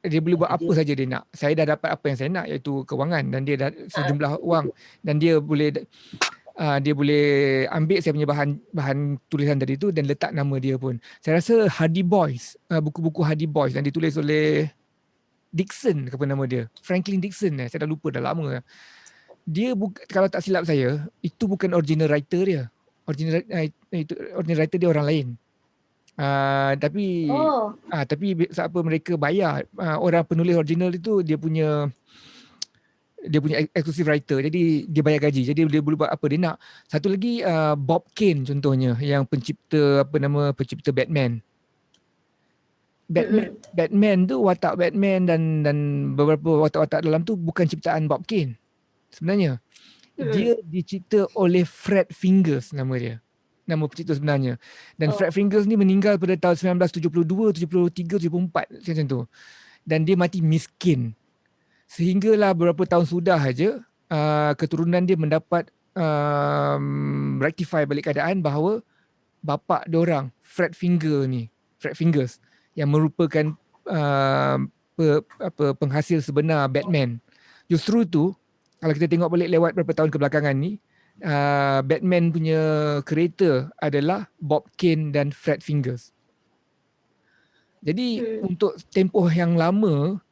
dia boleh buat apa saja dia nak. Saya dah dapat apa yang saya nak, iaitu kewangan, dan dia dah sejumlah wang, dan dia boleh ambil saya punya bahan tulisan tadi tu dan letak nama dia pun. Saya rasa Hardy Boys, buku-buku Hardy Boys yang ditulis oleh Dixon, apa nama dia? Franklin Dixon, saya dah lupa, dah lama. Dia kalau tak silap saya, itu bukan original writer dia. Original writer dia orang lain. Tapi apa mereka bayar orang penulis original itu, dia punya exclusive writer, jadi dia bayar gaji, jadi dia boleh buat apa dia nak. Satu lagi Bob Kane contohnya, yang pencipta Batman. Batman tu, watak Batman dan beberapa watak-watak dalam tu bukan ciptaan Bob Kane sebenarnya. Dia dicipta oleh Fred Fingers, nama dia, nama pencipta sebenarnya. Dan Fred Fingers ni meninggal pada tahun 1972, 73, 74 macam tu. Dan dia mati miskin. Sehinggalah beberapa tahun sudah aja keturunan dia mendapat rectify balik keadaan bahawa bapa diorang, Fred Fingers yang merupakan penghasil sebenar Batman. Justru tu, kalau kita tengok balik lewat beberapa tahun kebelakangan ni, Batman punya creator adalah Bob Kane dan Fred Fingers. Jadi untuk tempoh yang lama,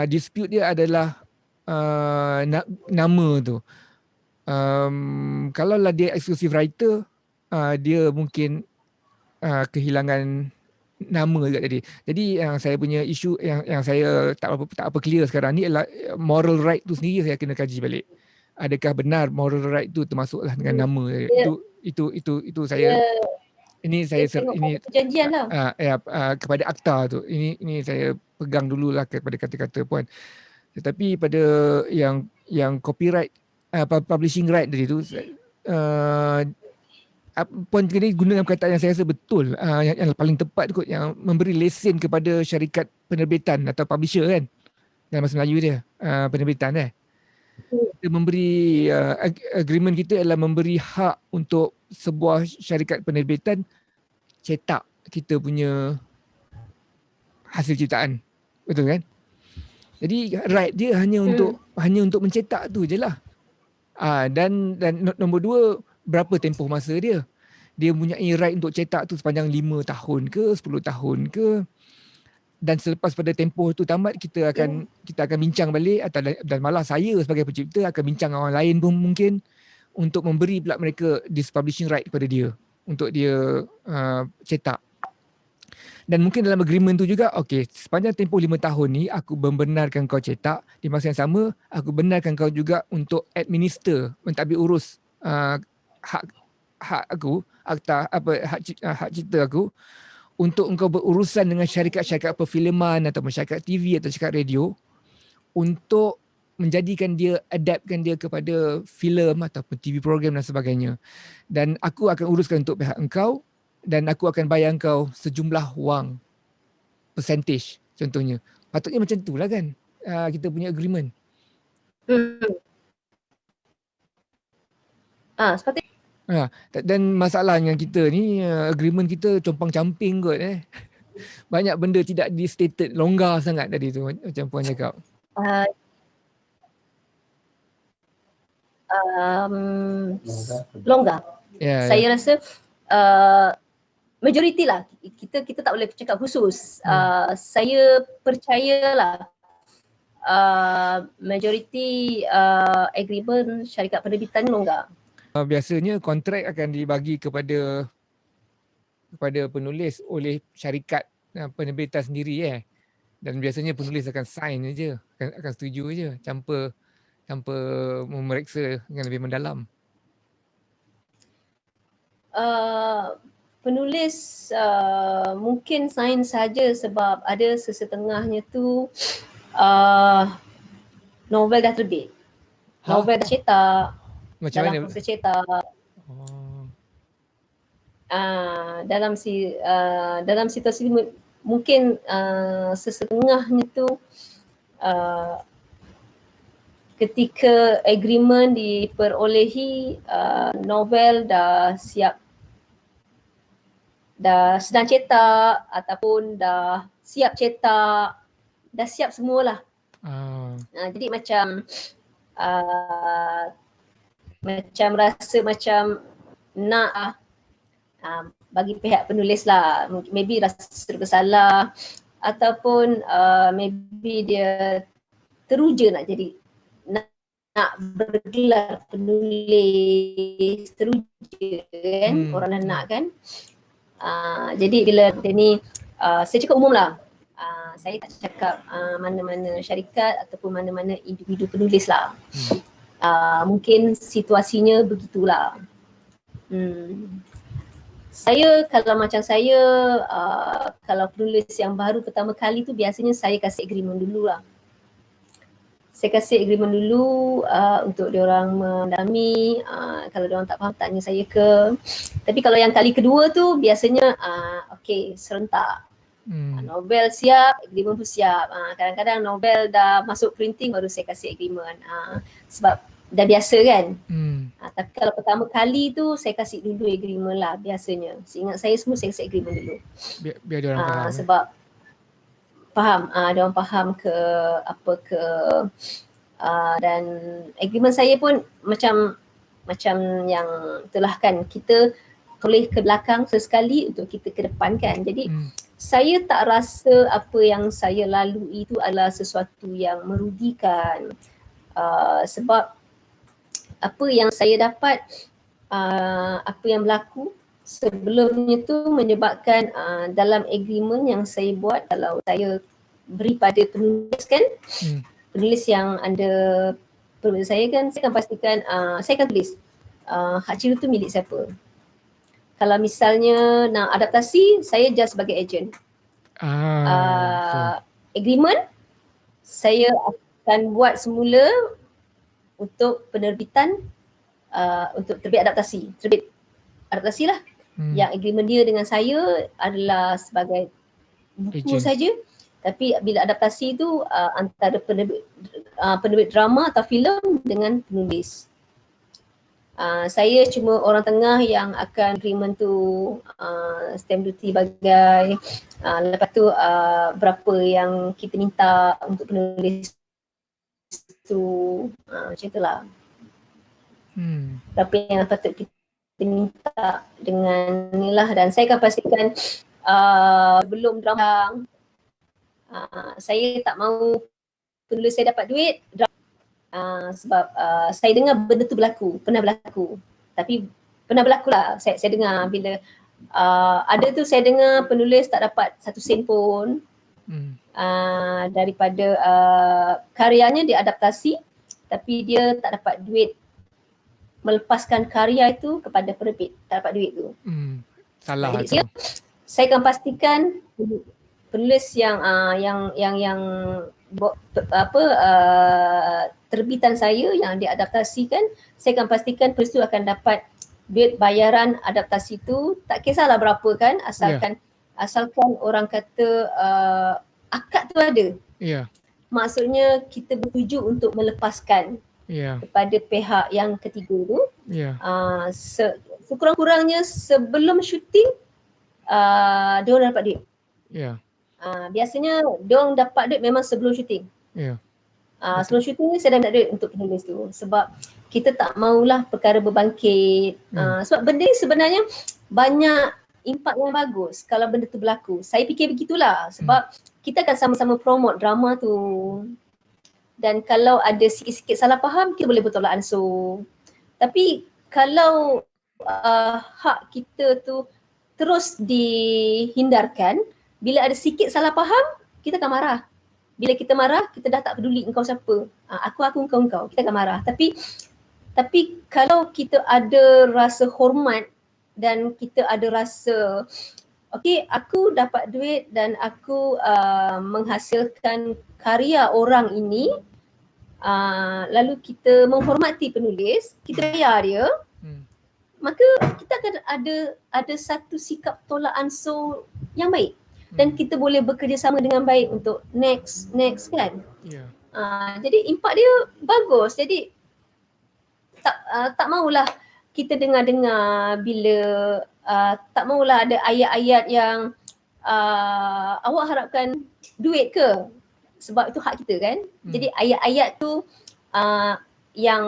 dispute dia adalah nama tu. Kalaulah dia exclusive writer, dia mungkin kehilangan nama juga tadi. Jadi yang saya punya isu yang saya tak apa clear sekarang ni adalah moral right tu sendiri saya kena kaji balik. Adakah benar moral right tu termasuklah dengan nama? Itu saya ini saya ini perjanjian lah. Kepada akta tu. Ini saya pegang dululah kepada kata-kata puan. Tetapi pada yang copyright publishing right tadi tu, puan kena gunakan perkataan yang saya rasa betul, yang paling tepat kot, yang memberi lesen kepada syarikat penerbitan atau publisher kan, dalam bahasa Melayu dia, penerbitan kita memberi agreement kita adalah memberi hak untuk sebuah syarikat penerbitan cetak kita punya hasil ciptaan, betul kan? Jadi right dia hanya untuk mencetak tu je lah. Dan nombor dua, berapa tempoh masa dia? Dia mempunyai right untuk cetak tu sepanjang 5 tahun ke 10 tahun ke? Dan selepas pada tempoh tu tamat, kita akan bincang balik, dan malah saya sebagai pencipta akan bincang dengan orang lain pun mungkin, untuk memberi pula mereka this publishing right kepada dia untuk dia cetak. Dan mungkin dalam agreement tu juga, okey, sepanjang tempoh 5 tahun ni aku membenarkan kau cetak, di masa yang sama aku benarkan kau juga untuk administer, mentadbir urus hak aku, hak cipta aku, untuk engkau berurusan dengan syarikat-syarikat perfilman atau syarikat TV atau syarikat radio untuk menjadikan dia, adaptkan dia kepada filem ataupun TV program dan sebagainya. Dan aku akan uruskan untuk pihak engkau, dan aku akan bayar engkau sejumlah wang, percentage contohnya. Patutnya macam itulah kan kita punya agreement. Sepatutnya. Dan masalahnya kita ni, agreement kita compang-camping kot. Banyak benda tidak di-stated, longgar sangat tadi tu macam puan cakap. uh, longgar. Ya, Saya rasa majoriti lah, kita tak boleh cakap khusus. Saya percayalah majoriti agreement syarikat penerbitan longgar. Biasanya kontrak akan dibagi kepada penulis oleh syarikat penerbitan sendiri dan biasanya penulis akan sign je, akan setuju je tanpa memeriksa dengan lebih mendalam. Penulis mungkin sign saja sebab ada sesetengahnya tu novel dah terbit. Novel dah cetak. Macam dalam mana? proses cetak. Dalam situasi mungkin sesetengahnya tu ketika agreement diperolehi, novel dah siap, dah sedang cetak ataupun dah siap cetak, dah siap semualah. Jadi macam rasa macam nak bagi pihak penulis lah, maybe rasa serba salah ataupun maybe dia teruja nak jadi nak bergelar penulis, teruja kan, orang dah nak kan. Jadi bila dia ni saya cakap umum lah, saya tak cakap mana-mana syarikat ataupun mana-mana individu penulis lah. Mungkin situasinya begitulah. Saya kalau macam saya, kalau penulis yang baru pertama kali tu biasanya saya kasih agreement dulu lah. Saya kasih agreement dulu untuk diorang mendalami, kalau diorang tak faham tanya saya ke. Tapi kalau yang kali kedua tu biasanya okey, serentak. Novel siap, agreement pun siap. Kadang-kadang novel dah masuk printing baru saya kasih agreement. Sebab dah biasa kan. Tapi kalau pertama kali tu saya kasih dulu agreement lah biasanya. Seingat saya semua saya kasih agreement dulu. Biar diorang faham. Sebab faham, diorang faham ke apa ke. Dan agreement saya pun macam yang itulah kan, kita tulis ke belakang sesekali untuk kita ke depan kan. Jadi saya tak rasa apa yang saya lalui itu adalah sesuatu yang merugikan. Sebab apa yang saya dapat, apa yang berlaku sebelumnya tu menyebabkan dalam agreement yang saya buat, kalau saya beri pada penulis kan, penulis yang under penulis saya kan, saya akan pastikan, saya akan tulis hak cipta tu milik siapa. Kalau misalnya nak adaptasi, saya just sebagai agent. Agreement saya akan buat semula untuk penerbitan, untuk terbit adaptasi lah. Yang agreement dia dengan saya adalah sebagai buku saja. Tapi bila adaptasi tu antara penerbit drama atau filem dengan penulis. Saya cuma orang tengah yang akan agreement tu, stamp duty bagai, lepas tu berapa yang kita minta untuk penulis tu, macam itulah. Berapa yang patut kita minta dengan ni lah. Dan saya akan pastikan belum drama, saya tak mahu penulis saya dapat duit sebab saya dengar benda tu pernah berlaku. Tapi pernah berlaku lah, saya dengar bila ada tu, saya dengar penulis tak dapat 1 sen pun daripada karyanya diadaptasi, tapi dia tak dapat duit melepaskan karya itu kepada penerbit, tak dapat duit tu. Salah tu. Jadi saya akan pastikan penulis yang terbitan saya yang diadaptasikan, saya akan pastikan penulis itu akan dapat duit bayaran adaptasi tu, tak kisahlah berapa kan, asalkan orang kata akad tu ada. Maksudnya kita bertuju untuk melepaskan kepada pihak yang ketiga tu. Sekurang-kurangnya sebelum syuting diorang dapat duit. Biasanya diorang dapat duit memang sebelum syuting. Sebelum syuting ni saya dah nak duit untuk penulis tu. Sebab kita tak maulah perkara berbangkit. Sebab benda ni sebenarnya banyak impak yang bagus kalau benda tu berlaku. Saya fikir begitulah. Sebab kita akan sama-sama promote drama tu. Dan kalau ada sikit-sikit salah faham, kita boleh bertolak ansur. Tapi kalau hak kita tu terus dihindarkan, bila ada sikit salah faham, kita akan marah. Bila kita marah, kita dah tak peduli engkau siapa. Aku, engkau. Kita akan marah. Tapi kalau kita ada rasa hormat dan kita ada rasa, okay, aku dapat duit dan aku menghasilkan karya orang ini, lalu kita menghormati penulis, kita bayar dia, maka kita akan ada satu sikap tolak ansur yang baik. Dan kita boleh bekerjasama dengan baik untuk next kan. Jadi impak dia bagus. Jadi tak maulah kita dengar-dengar bila tak maulah ada ayat-ayat yang awak harapkan duit ke? Sebab itu hak kita kan. Jadi ayat-ayat tu yang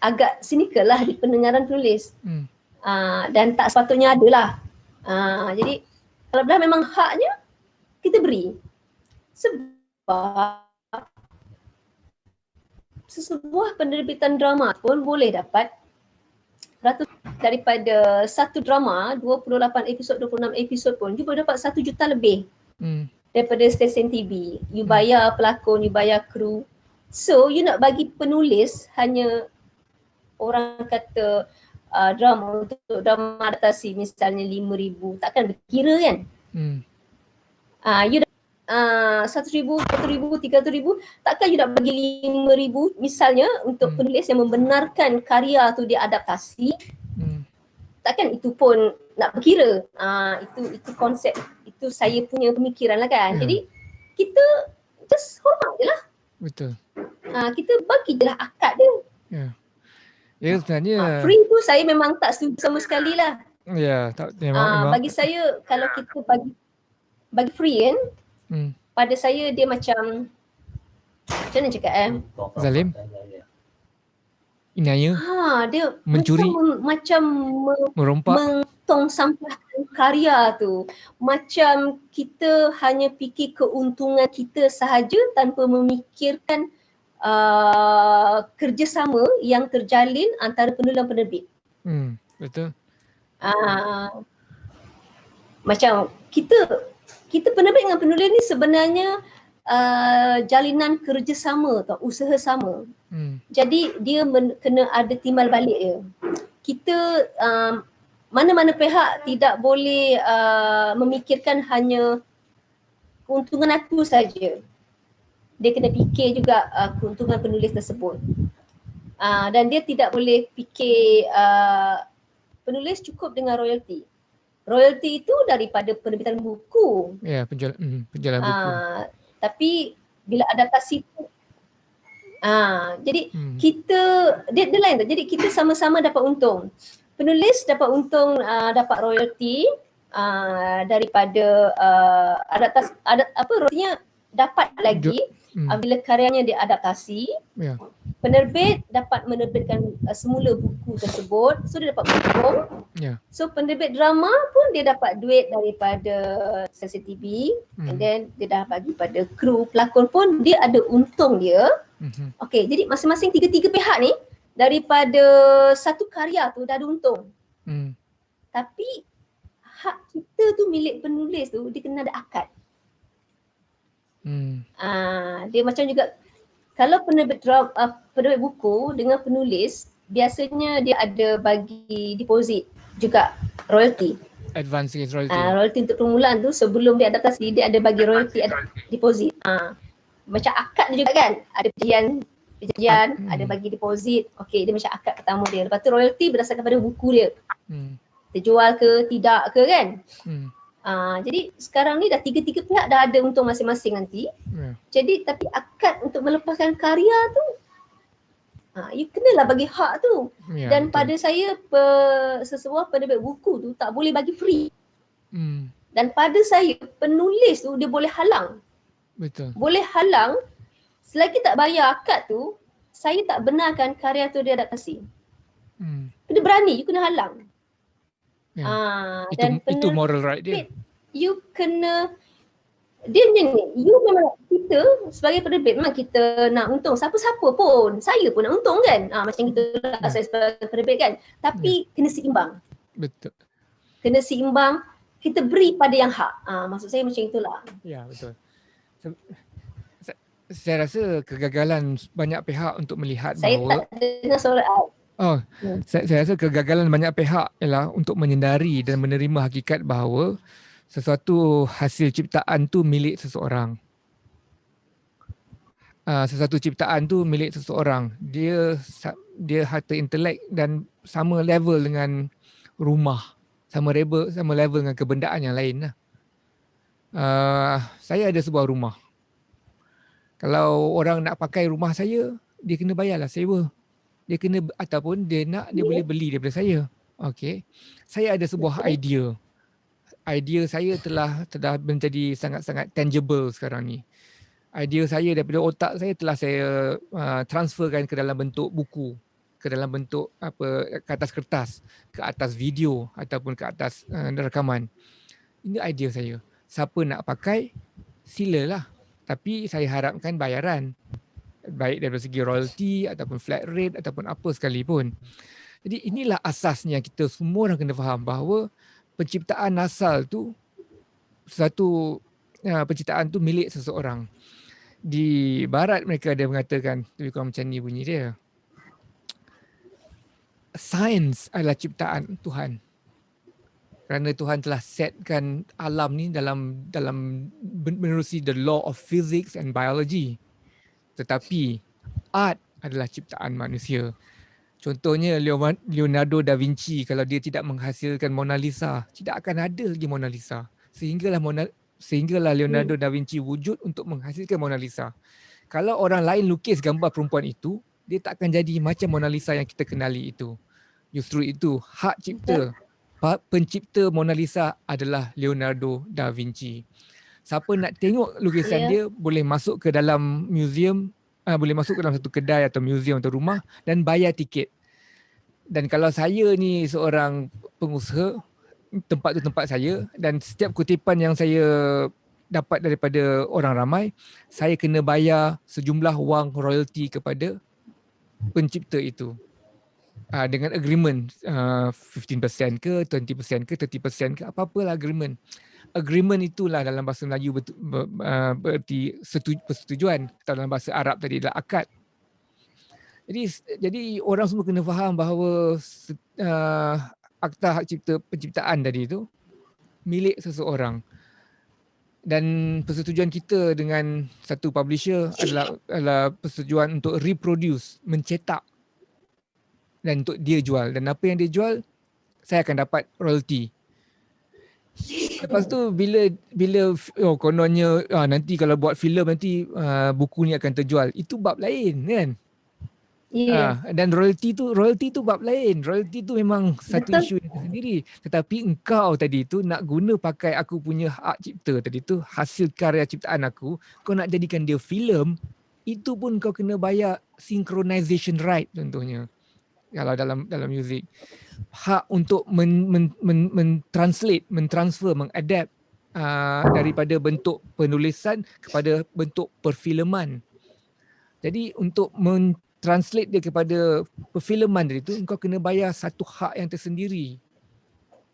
agak cynical lah di pendengaran penulis. Dan tak sepatutnya ada lah. Jadi kalau dah memang haknya, kita beri. Sebab sesebuah penerbitan drama pun boleh dapat daripada satu drama, 28 episod, 26 episod pun, you boleh dapat 1 juta lebih daripada stesen TV. You bayar pelakon, you bayar kru. So, you nak bagi penulis hanya orang kata drama untuk drama adaptasi misalnya 5,000, takkan berkira kan. You dah 1,000, 2,000, 300,000, takkan you nak bagi 5,000 misalnya untuk penulis yang membenarkan karya tu diadaptasi. Takkan itu pun nak berkira. Itu konsep, itu saya punya pemikiran lah kan. Jadi kita just hormat je lah. Betul. Kita bagi je lah akad dia. Ya sebenarnya free tu saya memang tak setuju sama sekali lah. Ya, tak memang. Bagi saya kalau kita bagi free kan, pada saya dia macam mana cakap zalim. Inaya. Dia mencuri, macam merompak, mentong sampahkan karya tu. Macam kita hanya fikir keuntungan kita sahaja tanpa memikirkan kerjasama yang terjalin antara penulis dan penerbit. Betul. Macam kita penerbit dengan penulis ni sebenarnya jalinan kerjasama atau usaha sama. Jadi dia kena ada timbal balik dia. Kita mana-mana pihak tidak boleh memikirkan hanya keuntungan aku saja. Dia kena fikir juga keuntungan penulis tersebut. Dan dia tidak boleh fikir penulis cukup dengan royalty. Royalty itu daripada penerbitan buku. Ya, penjualan buku. Tapi bila adaptasi tu, jadi kita, dia lain tu. Jadi kita sama-sama dapat untung. Penulis dapat untung, dapat royalty daripada adaptasi, royaltinya dapat lagi bila karyanya diadaptasi. Penerbit dapat menerbitkan semula buku tersebut, so dia dapat untung. So penerbit drama pun dia dapat duit daripada stesen TV, and then dia dah bagi pada kru, pelakon pun dia ada untung dia. Okay, jadi masing-masing tiga-tiga pihak ni daripada satu karya tu dah ada untung. Tapi hak kita tu milik penulis tu, dia kena ada akad. Dia macam juga kalau penerbit buku dengan penulis, biasanya dia ada bagi deposit juga, royalty. Advance royalty. Royalty untuk permulaan tu sebelum dia adaptasi, dia ada bagi royalty, ada deposit. Macam akad juga kan, ada perjanjian, ada bagi deposit. Okey, dia macam akad pertama dia. Lepas tu royalty berdasarkan pada buku dia. Terjual ke tidak ke kan. Jadi sekarang ni dah tiga-tiga pihak dah ada untung masing-masing nanti. Jadi tapi akad untuk melepaskan karya tu, you kenalah bagi hak tu. Dan betul. Pada saya sesebuah penerbit buku tu tak boleh bagi free. Dan pada saya penulis tu dia boleh halang. Betul. Boleh halang selagi tak bayar akad tu, saya tak benarkan karya tu dia adaptasi. Kena berani, you kena halang. Dan Itu moral right dia. You kena, dia macam ni, you memang, kita sebagai penerbit memang kita nak untung, siapa-siapa pun, saya pun nak untung kan, macam itulah saya sebagai penerbit kan, tapi kena seimbang. Betul. Kena seimbang, kita beri pada yang hak, maksud saya macam itulah. Ya, betul. Saya rasa kegagalan banyak pihak untuk melihat saya bahawa tak dengar suara saya rasa kegagalan banyak pihak ialah untuk menyedari dan menerima hakikat bahawa sesuatu hasil ciptaan tu milik seseorang. Sesuatu ciptaan tu milik seseorang. Dia harta intelek dan sama level dengan rumah. Sama level dengan kebendaan yang lain lah. Saya ada sebuah rumah. Kalau orang nak pakai rumah saya, dia kena bayarlah sewa. Dia kena, ataupun dia nak, dia boleh beli daripada saya. Okey. Saya ada sebuah idea. Idea saya telah menjadi sangat-sangat tangible sekarang ni. Idea saya daripada otak saya telah saya transferkan ke dalam bentuk buku, ke dalam bentuk ke atas kertas, ke atas video ataupun ke atas rekaman. Ini idea saya. Siapa nak pakai, silalah. Tapi saya harapkan bayaran. Baik dari segi royalty ataupun flat rate ataupun apa sekalipun. Jadi inilah asasnya kita semua orang kena faham bahawa penciptaan asal tu satu penciptaan tu milik seseorang. Di barat mereka ada mengatakan, lebih kurang macam ni bunyi dia. Sains adalah ciptaan Tuhan. Kerana Tuhan telah setkan alam ni dalam menerusi the law of physics and biology. Tetapi art adalah ciptaan manusia. Contohnya Leonardo da Vinci, kalau dia tidak menghasilkan Mona Lisa, tidak akan ada lagi Mona Lisa. Sehinggalah Leonardo da Vinci wujud untuk menghasilkan Mona Lisa. Kalau orang lain lukis gambar perempuan itu, dia tak akan jadi macam Mona Lisa yang kita kenali itu. Justru itu hak cipta. Pencipta Mona Lisa adalah Leonardo da Vinci. Siapa nak tengok lukisan dia boleh masuk ke dalam museum, boleh masuk ke dalam satu kedai atau museum atau rumah dan bayar tiket. Dan kalau saya ni seorang pengusaha, tempat tu tempat saya, dan setiap kutipan yang saya dapat daripada orang ramai, saya kena bayar sejumlah wang royalty kepada pencipta itu. Dengan agreement 15% ke, 20% ke, 30% ke, apa-apalah agreement. Agreement itulah dalam bahasa Melayu berarti persetujuan, atau dalam bahasa Arab tadi adalah akad. Jadi orang semua kena faham bahawa akta hak cipta penciptaan tadi itu milik seseorang. Dan persetujuan kita dengan satu publisher adalah persetujuan untuk reproduce, mencetak dan untuk dia jual. Dan apa yang dia jual, saya akan dapat royalty. Lepas tu bila kononnya nanti kalau buat filem nanti buku ni akan terjual. Itu bab lain kan? Dan royalty tu bab lain. Royalty tu memang satu isu yang sendiri. Tetapi engkau tadi tu nak guna pakai aku punya hak cipta tadi tu, hasil karya ciptaan aku, kau nak jadikan dia filem, itu pun kau kena bayar synchronization right contohnya. Kalau dalam muzik, hak untuk mentranslate, mentransfer, mengadapt daripada bentuk penulisan kepada bentuk perfilman. Jadi untuk mentranslate dia kepada perfilman tadi tu, kau kena bayar satu hak yang tersendiri.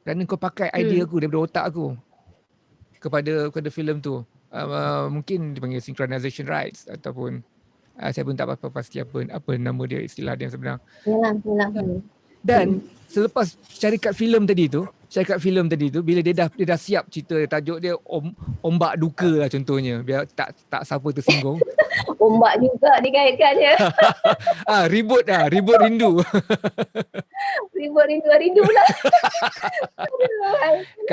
Kerana kau pakai idea aku daripada otak aku kepada filem tu. Mungkin dipanggil synchronization rights ataupun saya pun tak apa pasti apa nama dia, istilah dia yang sebenar. Yalah. Dan selepas syarikat filem tadi tu bila dia dah siap cerita tajuk dia ombak duka lah contohnya, biar tak siapa tersinggung. Ombak juga dikaitkannya. Ribut rindu. Ribut rindu lah.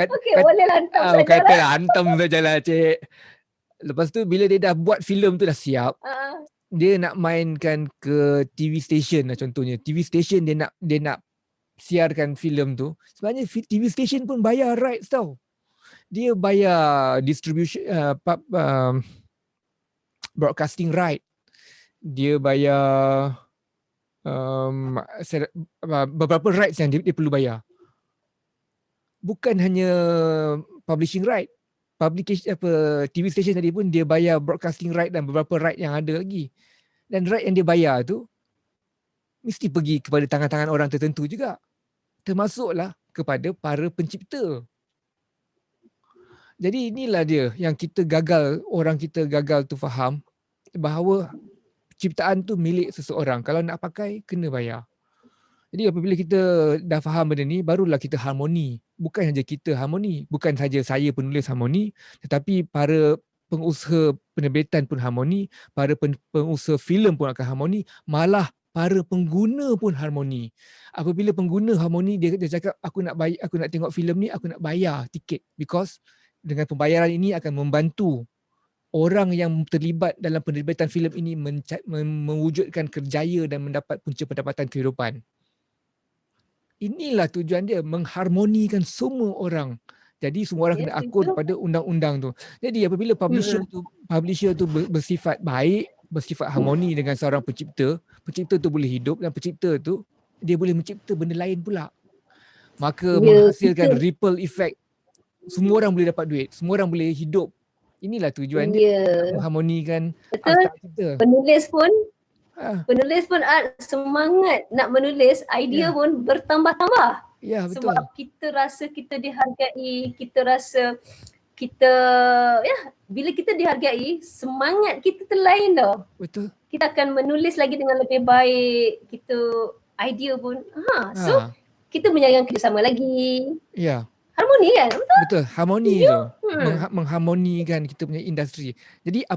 Okey, boleh lah hantam saja. Katalah hantam sajalah cik. Lepas tu bila dia dah buat filem tu dah siap, dia nak mainkan ke TV station lah contohnya. TV station dia nak siarkan filem tu. Sebenarnya TV station pun bayar rights tau. Dia bayar distribution broadcasting right. dia bayar beberapa rights yang dia perlu bayar. Bukan hanya publishing right, publication TV station tadi pun dia bayar broadcasting right dan beberapa right yang ada lagi. Dan right yang dia bayar tu mesti pergi kepada tangan-tangan orang tertentu juga. Termasuklah kepada para pencipta. Jadi inilah dia yang orang kita gagal tu faham bahawa ciptaan tu milik seseorang. Kalau nak pakai, kena bayar. Jadi apabila kita dah faham benda ni, barulah kita harmoni. Bukan saja kita harmoni, bukan saja saya penulis harmoni, tetapi para pengusaha penerbitan pun harmoni, para pengusaha filem pun akan harmoni, malah para pengguna pun harmoni. Apabila pengguna harmoni, dia cakap aku nak tengok filem ni, aku nak bayar tiket, because dengan pembayaran ini akan membantu orang yang terlibat dalam penerbitan filem ini mewujudkan kerjaya dan mendapat punca pendapatan kehidupan. Inilah tujuan dia, mengharmonikan semua orang. Jadi semua orang kena akur pada undang-undang tu. Jadi apabila publisher tu bersifat baik, bersifat harmoni dengan seorang pencipta tu boleh hidup dan pencipta tu dia boleh mencipta benda lain pula. Maka menghasilkan ripple effect. Semua orang boleh dapat duit, semua orang boleh hidup. Inilah tujuan dia, mengharmonikan akta cipta. Penulis pun semangat nak menulis, idea pun bertambah-tambah. Ya, betul. Sebab kita rasa kita dihargai, kita rasa kita, bila kita dihargai, semangat kita terlain tau. Betul. Kita akan menulis lagi dengan lebih baik, idea pun, so kita menjalankan kerjasama lagi. Ya. Harmoni kan? Betul, harmoni tu. Mengharmonikan kita punya industri. Jadi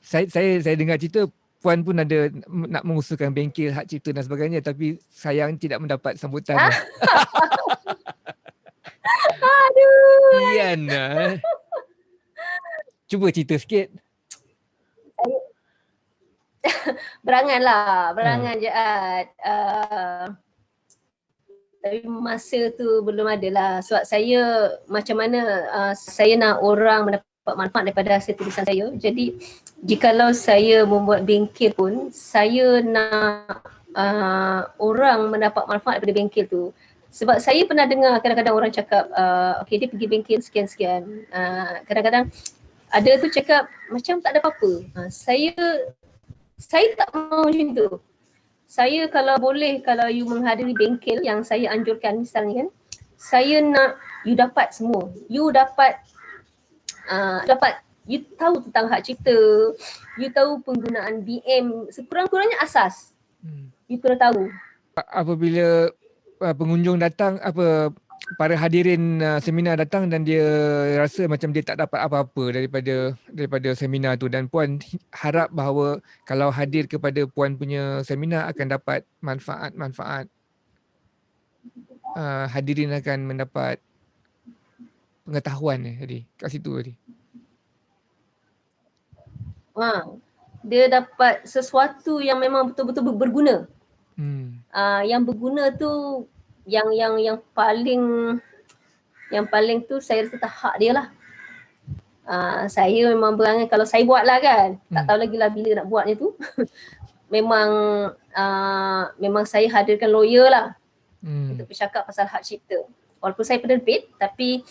saya dengar cerita Puan pun ada nak mengusulkan bengkel hak cipta dan sebagainya, tapi sayang tidak mendapat sambutan. Aduh. Ian. Cuba cerita sikit. Berangan je. Tapi masa tu belum ada lah. Sebab saya macam mana saya nak orang mendapat manfaat daripada hasil tulisan saya. Jadi jikalau saya membuat bengkel pun, saya nak orang mendapat manfaat daripada bengkel tu. Sebab saya pernah dengar kadang-kadang orang cakap, okay dia pergi bengkel sekian-sekian. Kadang-kadang ada tu cakap macam tak ada apa-apa. Saya tak mahu macam tu. Saya kalau boleh, kalau you menghadiri bengkel yang saya anjurkan misalnya kan, saya nak you dapat semua. You dapat you tahu tentang hak cipta, you tahu penggunaan BM, sekurang-kurangnya asas. You kena tahu. Apabila pengunjung datang, para hadirin seminar datang dan dia rasa macam dia tak dapat apa-apa daripada seminar tu, dan Puan harap bahawa kalau hadir kepada Puan punya seminar akan dapat manfaat. Hadirin akan mendapat pengetahuan tadi kat situ tadi. Dia dapat sesuatu yang memang betul-betul berguna. Yang berguna tu yang paling tu saya rasa hak dia lah. Saya memang berangan kalau saya buat lah kan, tak tahu lagi lah bila nak buatnya tu. memang saya hadirkan lawyer lah untuk bercakap pasal hak cipta. Walaupun saya penerbit, tapi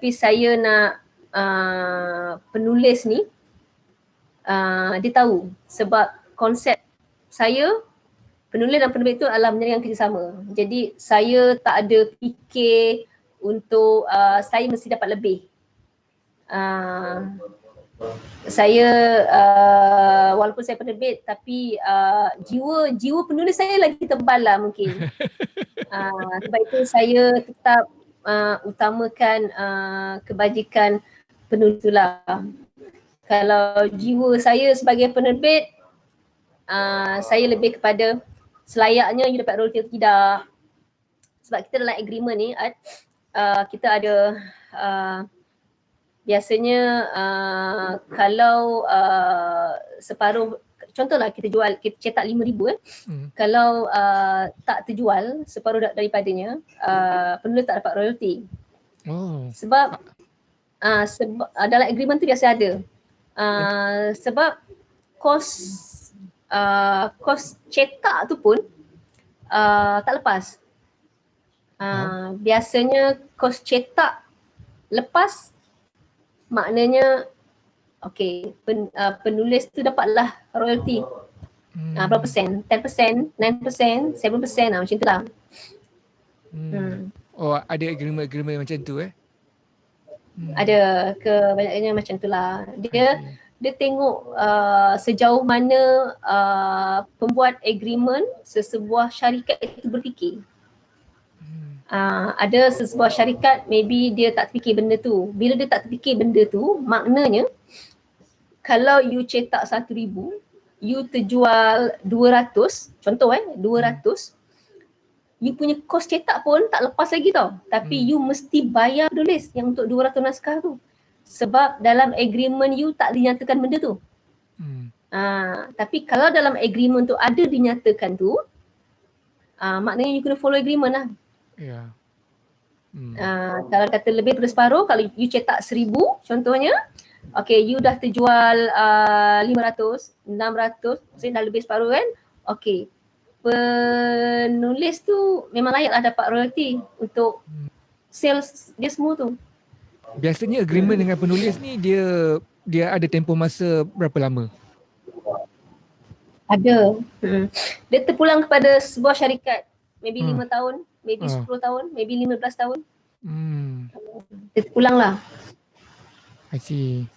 saya nak penulis ni dia tahu, sebab konsep saya penulis dan penerbit itu adalah menjalankan kerjasama. Jadi saya tak ada fikir untuk saya mesti dapat lebih. Saya walaupun saya penerbit, tapi jiwa penulis saya lagi tebal lah mungkin. Sebab itu saya tetap utamakan kebajikan penulis itulah. Kalau jiwa saya sebagai penerbit, saya lebih kepada selayaknya you dapat royalty atau tidak. Sebab kita dalam agreement ni, kita ada biasanya kalau separuh, contohlah kita cetak 5,000 kalau tak terjual separuh daripadanya, penulis tak dapat royalty. Sebab dalam agreement tu biasa ada. Sebab kos kos cetak tu pun tak lepas. Biasanya kos cetak lepas, maknanya penulis tu dapatlah royalty. Berapa persen? 10%, 9%, 7%, macam tu lah. Oh, ada agreement macam tu Ada, kebanyakannya macam tu lah. Dia tengok sejauh mana pembuat agreement sesebuah syarikat itu berfikir. Ada sesebuah syarikat maybe dia tak terfikir benda tu. Bila dia tak terfikir benda tu, maknanya kalau you cetak 1,000, you terjual 200, contoh 200, you punya kos cetak pun tak lepas lagi tau. Tapi you mesti bayar penulis yang untuk 200 naskah tu. Sebab dalam agreement you tak dinyatakan benda tu. Tapi kalau dalam agreement tu ada dinyatakan tu, maknanya you kena follow agreement lah. Ya. Kalau kata lebih daripada separuh, kalau you cetak 1,000 contohnya, you dah terjual 500, 600, maksudnya dah lebih separuh kan. Penulis tu memang layaklah dapat royalty untuk sales dia semua tu. Biasanya agreement dengan penulis ni dia ada tempoh masa berapa lama? Ada. Dia terpulang kepada sebuah syarikat. Maybe 5 tahun, maybe 10 tahun, maybe 15 tahun. Dia terpulang lah. I see.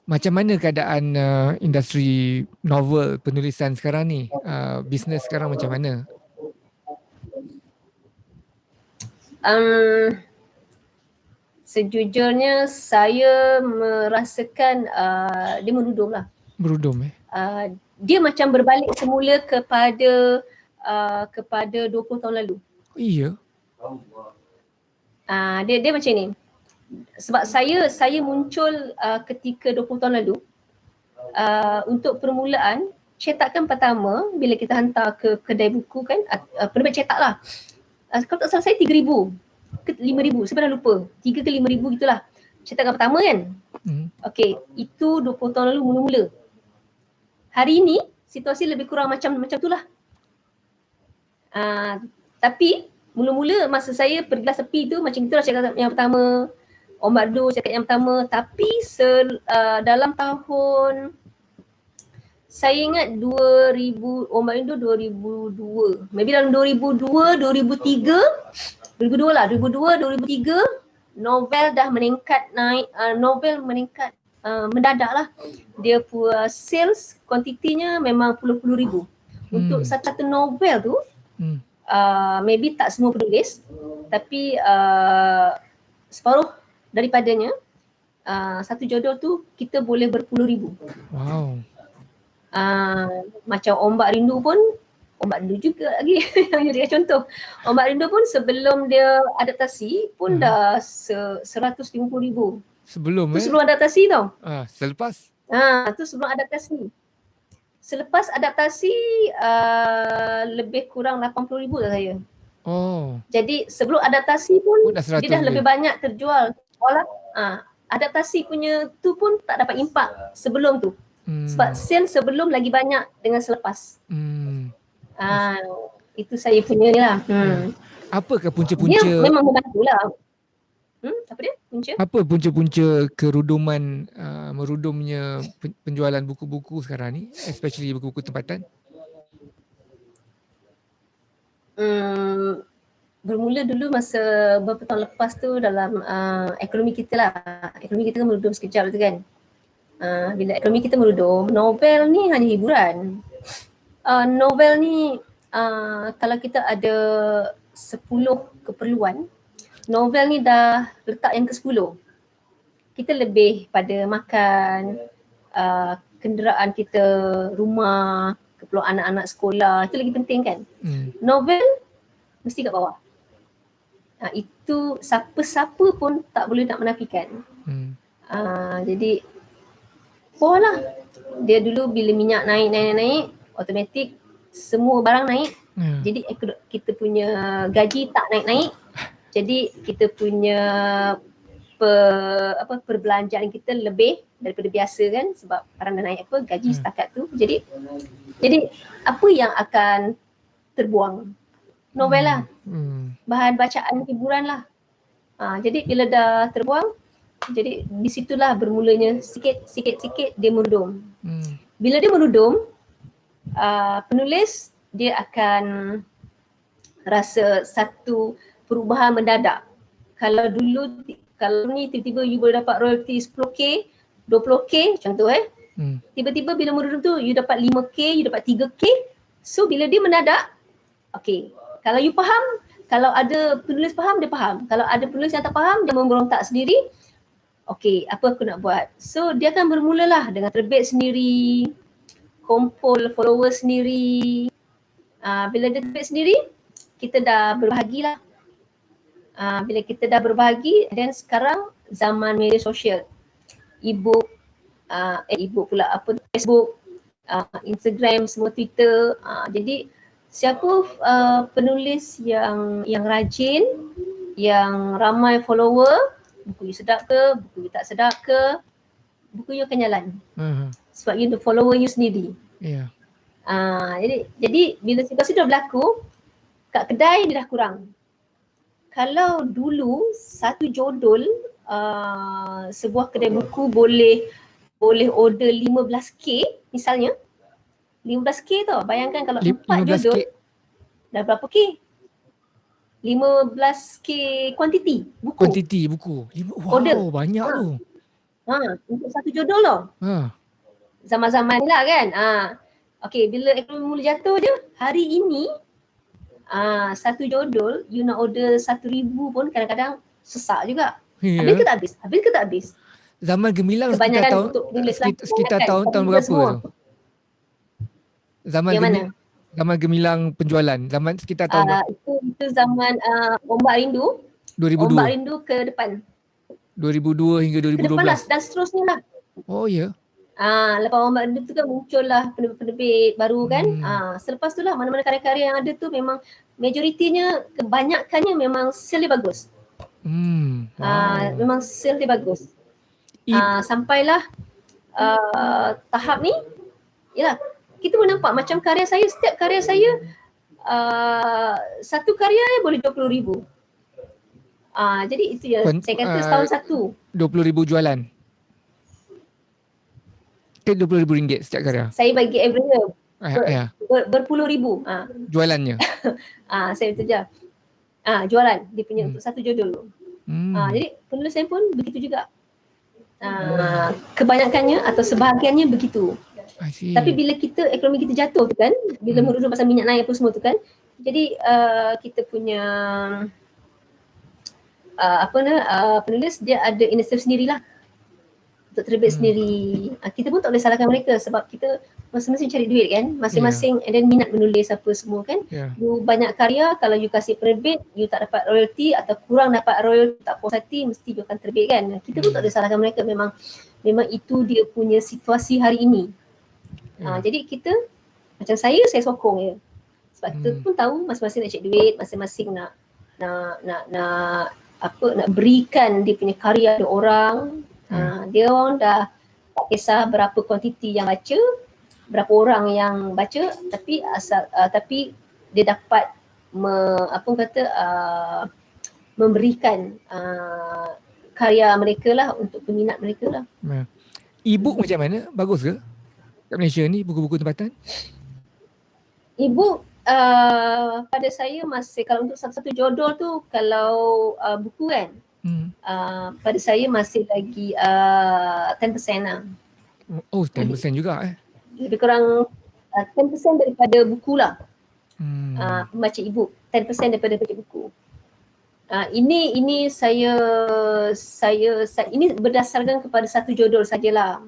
Macam mana keadaan industri novel penulisan sekarang ni? Bisnes sekarang macam mana? Sejujurnya saya merasakan dia merudum lah. Merudum Dia macam berbalik semula kepada 20 tahun lalu. Iya. Dia macam ni. Sebab saya muncul ketika 20 tahun lalu. Untuk permulaan, cetakan pertama bila kita hantar ke kedai buku kan, penerbit cetak lah. Kalau tak salah saya 3,000 ke 5,000, saya dah lupa. 3 ke 5,000 gitulah. Cetakan pertama kan. Itu 20 tahun lalu mula-mula. Hari ini situasi lebih kurang macam tu lah. Tapi mula-mula masa saya pergilah sepi tu macam itulah cetakan yang pertama. Ombak Rendu cetakan yang pertama. Tapi dalam tahun, saya ingat 2000, Ombak Rendu 2002. Maybe dalam 2002, 2003, 2002 lah, 2002, 2003 novel dah meningkat naik, mendadak lah. Dia sales kuantitinya memang puluh-puluh ribu. Untuk satu novel tu, maybe tak semua penulis, tapi separuh daripadanya, satu jodoh tu kita boleh berpuluh ribu. Wow. Macam Ombak Rindu pun, Ombak Rindu juga lagi yang jadi contoh. Ombak Rindu pun sebelum dia adaptasi pun dah 150,000. Sebelum tu sebelum adaptasi tau. Selepas? Tu sebelum adaptasi. Selepas adaptasi lebih kurang 80,000 lah saya. Jadi sebelum adaptasi pun dia dah lebih banyak terjual. Walau adaptasi punya tu pun tak dapat impak sebelum tu. Sebab sale sebelum lagi banyak dengan selepas. Itu saya punya ni lah. Apakah punca-punca? Dia memang membantulah. Apa dia? Punca? Apa punca-punca keruduman, merudumnya penjualan buku-buku sekarang ni, especially buku-buku tempatan? Bermula dulu masa beberapa tahun lepas tu dalam ekonomi kita lah. Ekonomi kita kan merudum sekejap tu kan. Bila ekonomi kita merudum, novel ni hanya hiburan. Novel ni kalau kita ada 10 keperluan, novel ni dah letak yang ke-10. Kita lebih pada makan, kenderaan kita, rumah, keperluan anak-anak sekolah, itu lagi penting kan. Novel mesti kat bawah. Itu siapa-siapa pun tak boleh nak menafikan. Jadi bawah lah. Dia dulu bila minyak naik, automatik semua barang naik. Jadi kita punya gaji tak naik-naik. Jadi kita punya perbelanjaan kita lebih daripada biasa kan, sebab barang dah naik gaji setakat tu. Jadi Jadi apa yang akan terbuang? Novel lah, bahan bacaan hiburan lah. Jadi bila dah terbuang, jadi di situlah bermulanya sikit-sikit dia merudum. Bila dia merudum, penulis dia akan rasa satu perubahan mendadak. Kalau ni tiba-tiba you boleh dapat royalty 10k, 20k contoh tiba-tiba bila merudum tu you dapat 5k, you dapat 3k. So bila dia mendadak, okay, kalau you faham, kalau ada penulis faham, dia faham. Kalau ada penulis yang tak faham, dia memberontak sendiri. Okay, apa aku nak buat? So dia akan bermulalah dengan terbit sendiri, kumpul follower sendiri. Bila dia terbit sendiri, kita dah berbahagilah. Bila kita dah berbahagi, dan sekarang zaman media sosial, e-book pula, Facebook, Instagram, semua Twitter. Jadi siapa penulis yang rajin, yang ramai follower, buku you sedap ke, buku you tak sedap ke, buku you akan jalan. Sebab you follower you sendiri. Jadi bila situasi dah berlaku, kat kedai dia dah kurang. Kalau dulu satu jodol sebuah kedai buku boleh order 15k misalnya. 15k tau. Bayangkan kalau 4 jodol dah berapa k? 15k kuantiti buku. Kuantiti buku. Order. Banyak tu. Untuk satu jodol tau. Zaman-zaman ni lah kan. Okay, bila ekonomi mula jatuh je, hari ini satu jodol you nak order 1,000 pun kadang-kadang sesak juga. Habis ke tak habis? Zaman gemilang kebanyakan sekitar tahun berapa tu? Zaman gemilang penjualan, zaman sekitar tahun berapa? Itu zaman Ombak Rindu. 2002. Ombak Rindu ke depan. 2002 hingga 2012. Ke depan lah, dan seterusnya lah. Oh ya. Lepas Ombak Rindu tu kan muncullah penerbit baru kan. Selepas tu lah mana-mana karya-karya yang ada tu memang majoritinya, kebanyakannya memang sale dia bagus. Memang sale dia bagus. Sampailah tahap ni, yalah, kita pun nampak macam karya saya, setiap karya saya satu karya boleh 20,000. Jadi itu je, saya kata setahun satu. 20,000 jualan. Ke RM20,000 setiap karya? Saya bagi average berpuluh ribu. Jualannya? Saya itu je. Jualan dia punya untuk satu judul tu. Jadi penulis saya pun begitu juga. Kebanyakannya atau sebahagiannya begitu. Tapi bila ekonomi kita jatuh tu kan, bila merudum pasal minyak naik apa semua tu kan, jadi kita punya penulis dia ada inisiatif sendirilah untuk terbit sendiri. Kita pun tak boleh salahkan mereka sebab kita masing-masing cari duit kan, masing-masing and then minat menulis apa semua kan. You banyak karya, kalau you kasih penerbit, you tak dapat royalty atau kurang dapat royalty, tak puas hati, mesti you akan terbit kan. Kita pun tak boleh salahkan mereka, memang itu dia punya situasi hari ini. Jadi kita, macam saya sokong je. Sebab kita pun tahu masing-masing nak cek duit, masing-masing nak berikan dia punya karya ada orang. Dia orang dah tak kisah berapa kuantiti yang baca, berapa orang yang baca, tapi dia dapat memberikan karya mereka lah untuk peminat mereka lah. E-book macam mana? Bagus ke kat Malaysia ni buku-buku tempatan? E-book pada saya masih, kalau untuk satu-satu jodol tu, kalau buku kan, pada saya masih lagi 10% lah. Oh, 10% juga Lebih kurang 10% daripada buku lah. Membaca e-book, 10% daripada baca buku. Ini saya ini berdasarkan kepada satu jodol sajalah.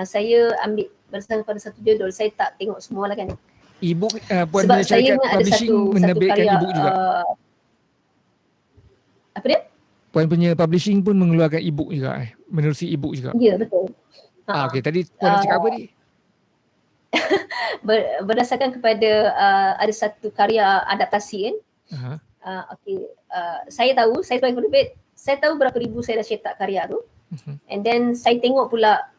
Saya ambil berdasarkan kepada satu jodol, saya tak tengok semua lah kan. E-book, Puan punya syarikat publishing menerbitkan e-book juga? Apa dia? Puan punya publishing pun mengeluarkan e-book juga menerusi e-book juga? Ya, betul. Okey, tadi Puan nak cakap apa ni? Berdasarkan kepada ada satu karya adaptasi kan. Saya tahu, saya sebagai penerbit, saya tahu berapa ribu saya dah cetak karya tu. And then saya tengok pula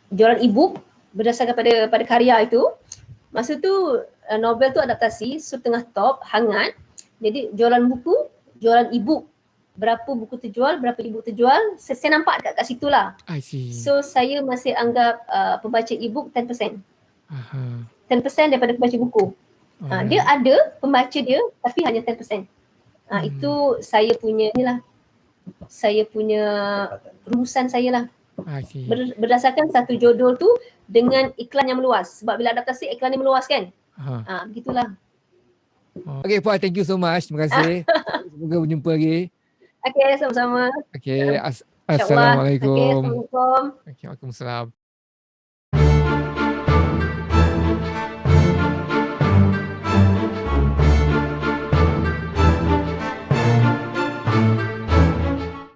jualan e-book berdasarkan pada karya itu. Masa tu novel tu adaptasi, so tengah top, hangat. Jadi jualan buku, jualan e-book. Berapa buku terjual, berapa e-book terjual, saya nampak kat situ lah. I see. So saya masih anggap pembaca e-book 10%. Aha. 10% daripada pembaca buku. Dia ada pembaca dia tapi hanya 10%. Itu saya punya inilah. Saya punya rumusan saya lah. I see. Berdasarkan satu judul tu dengan iklan yang meluas. Sebab bila adaptasi iklan yang meluas kan. Begitulah. Okay Puan, thank you so much. Terima kasih. Semoga berjumpa lagi. Okay, sama-sama. Okay, InsyaAllah. Okay, Assalamualaikum. Assalamualaikum. Okay, Waalaikumsalam.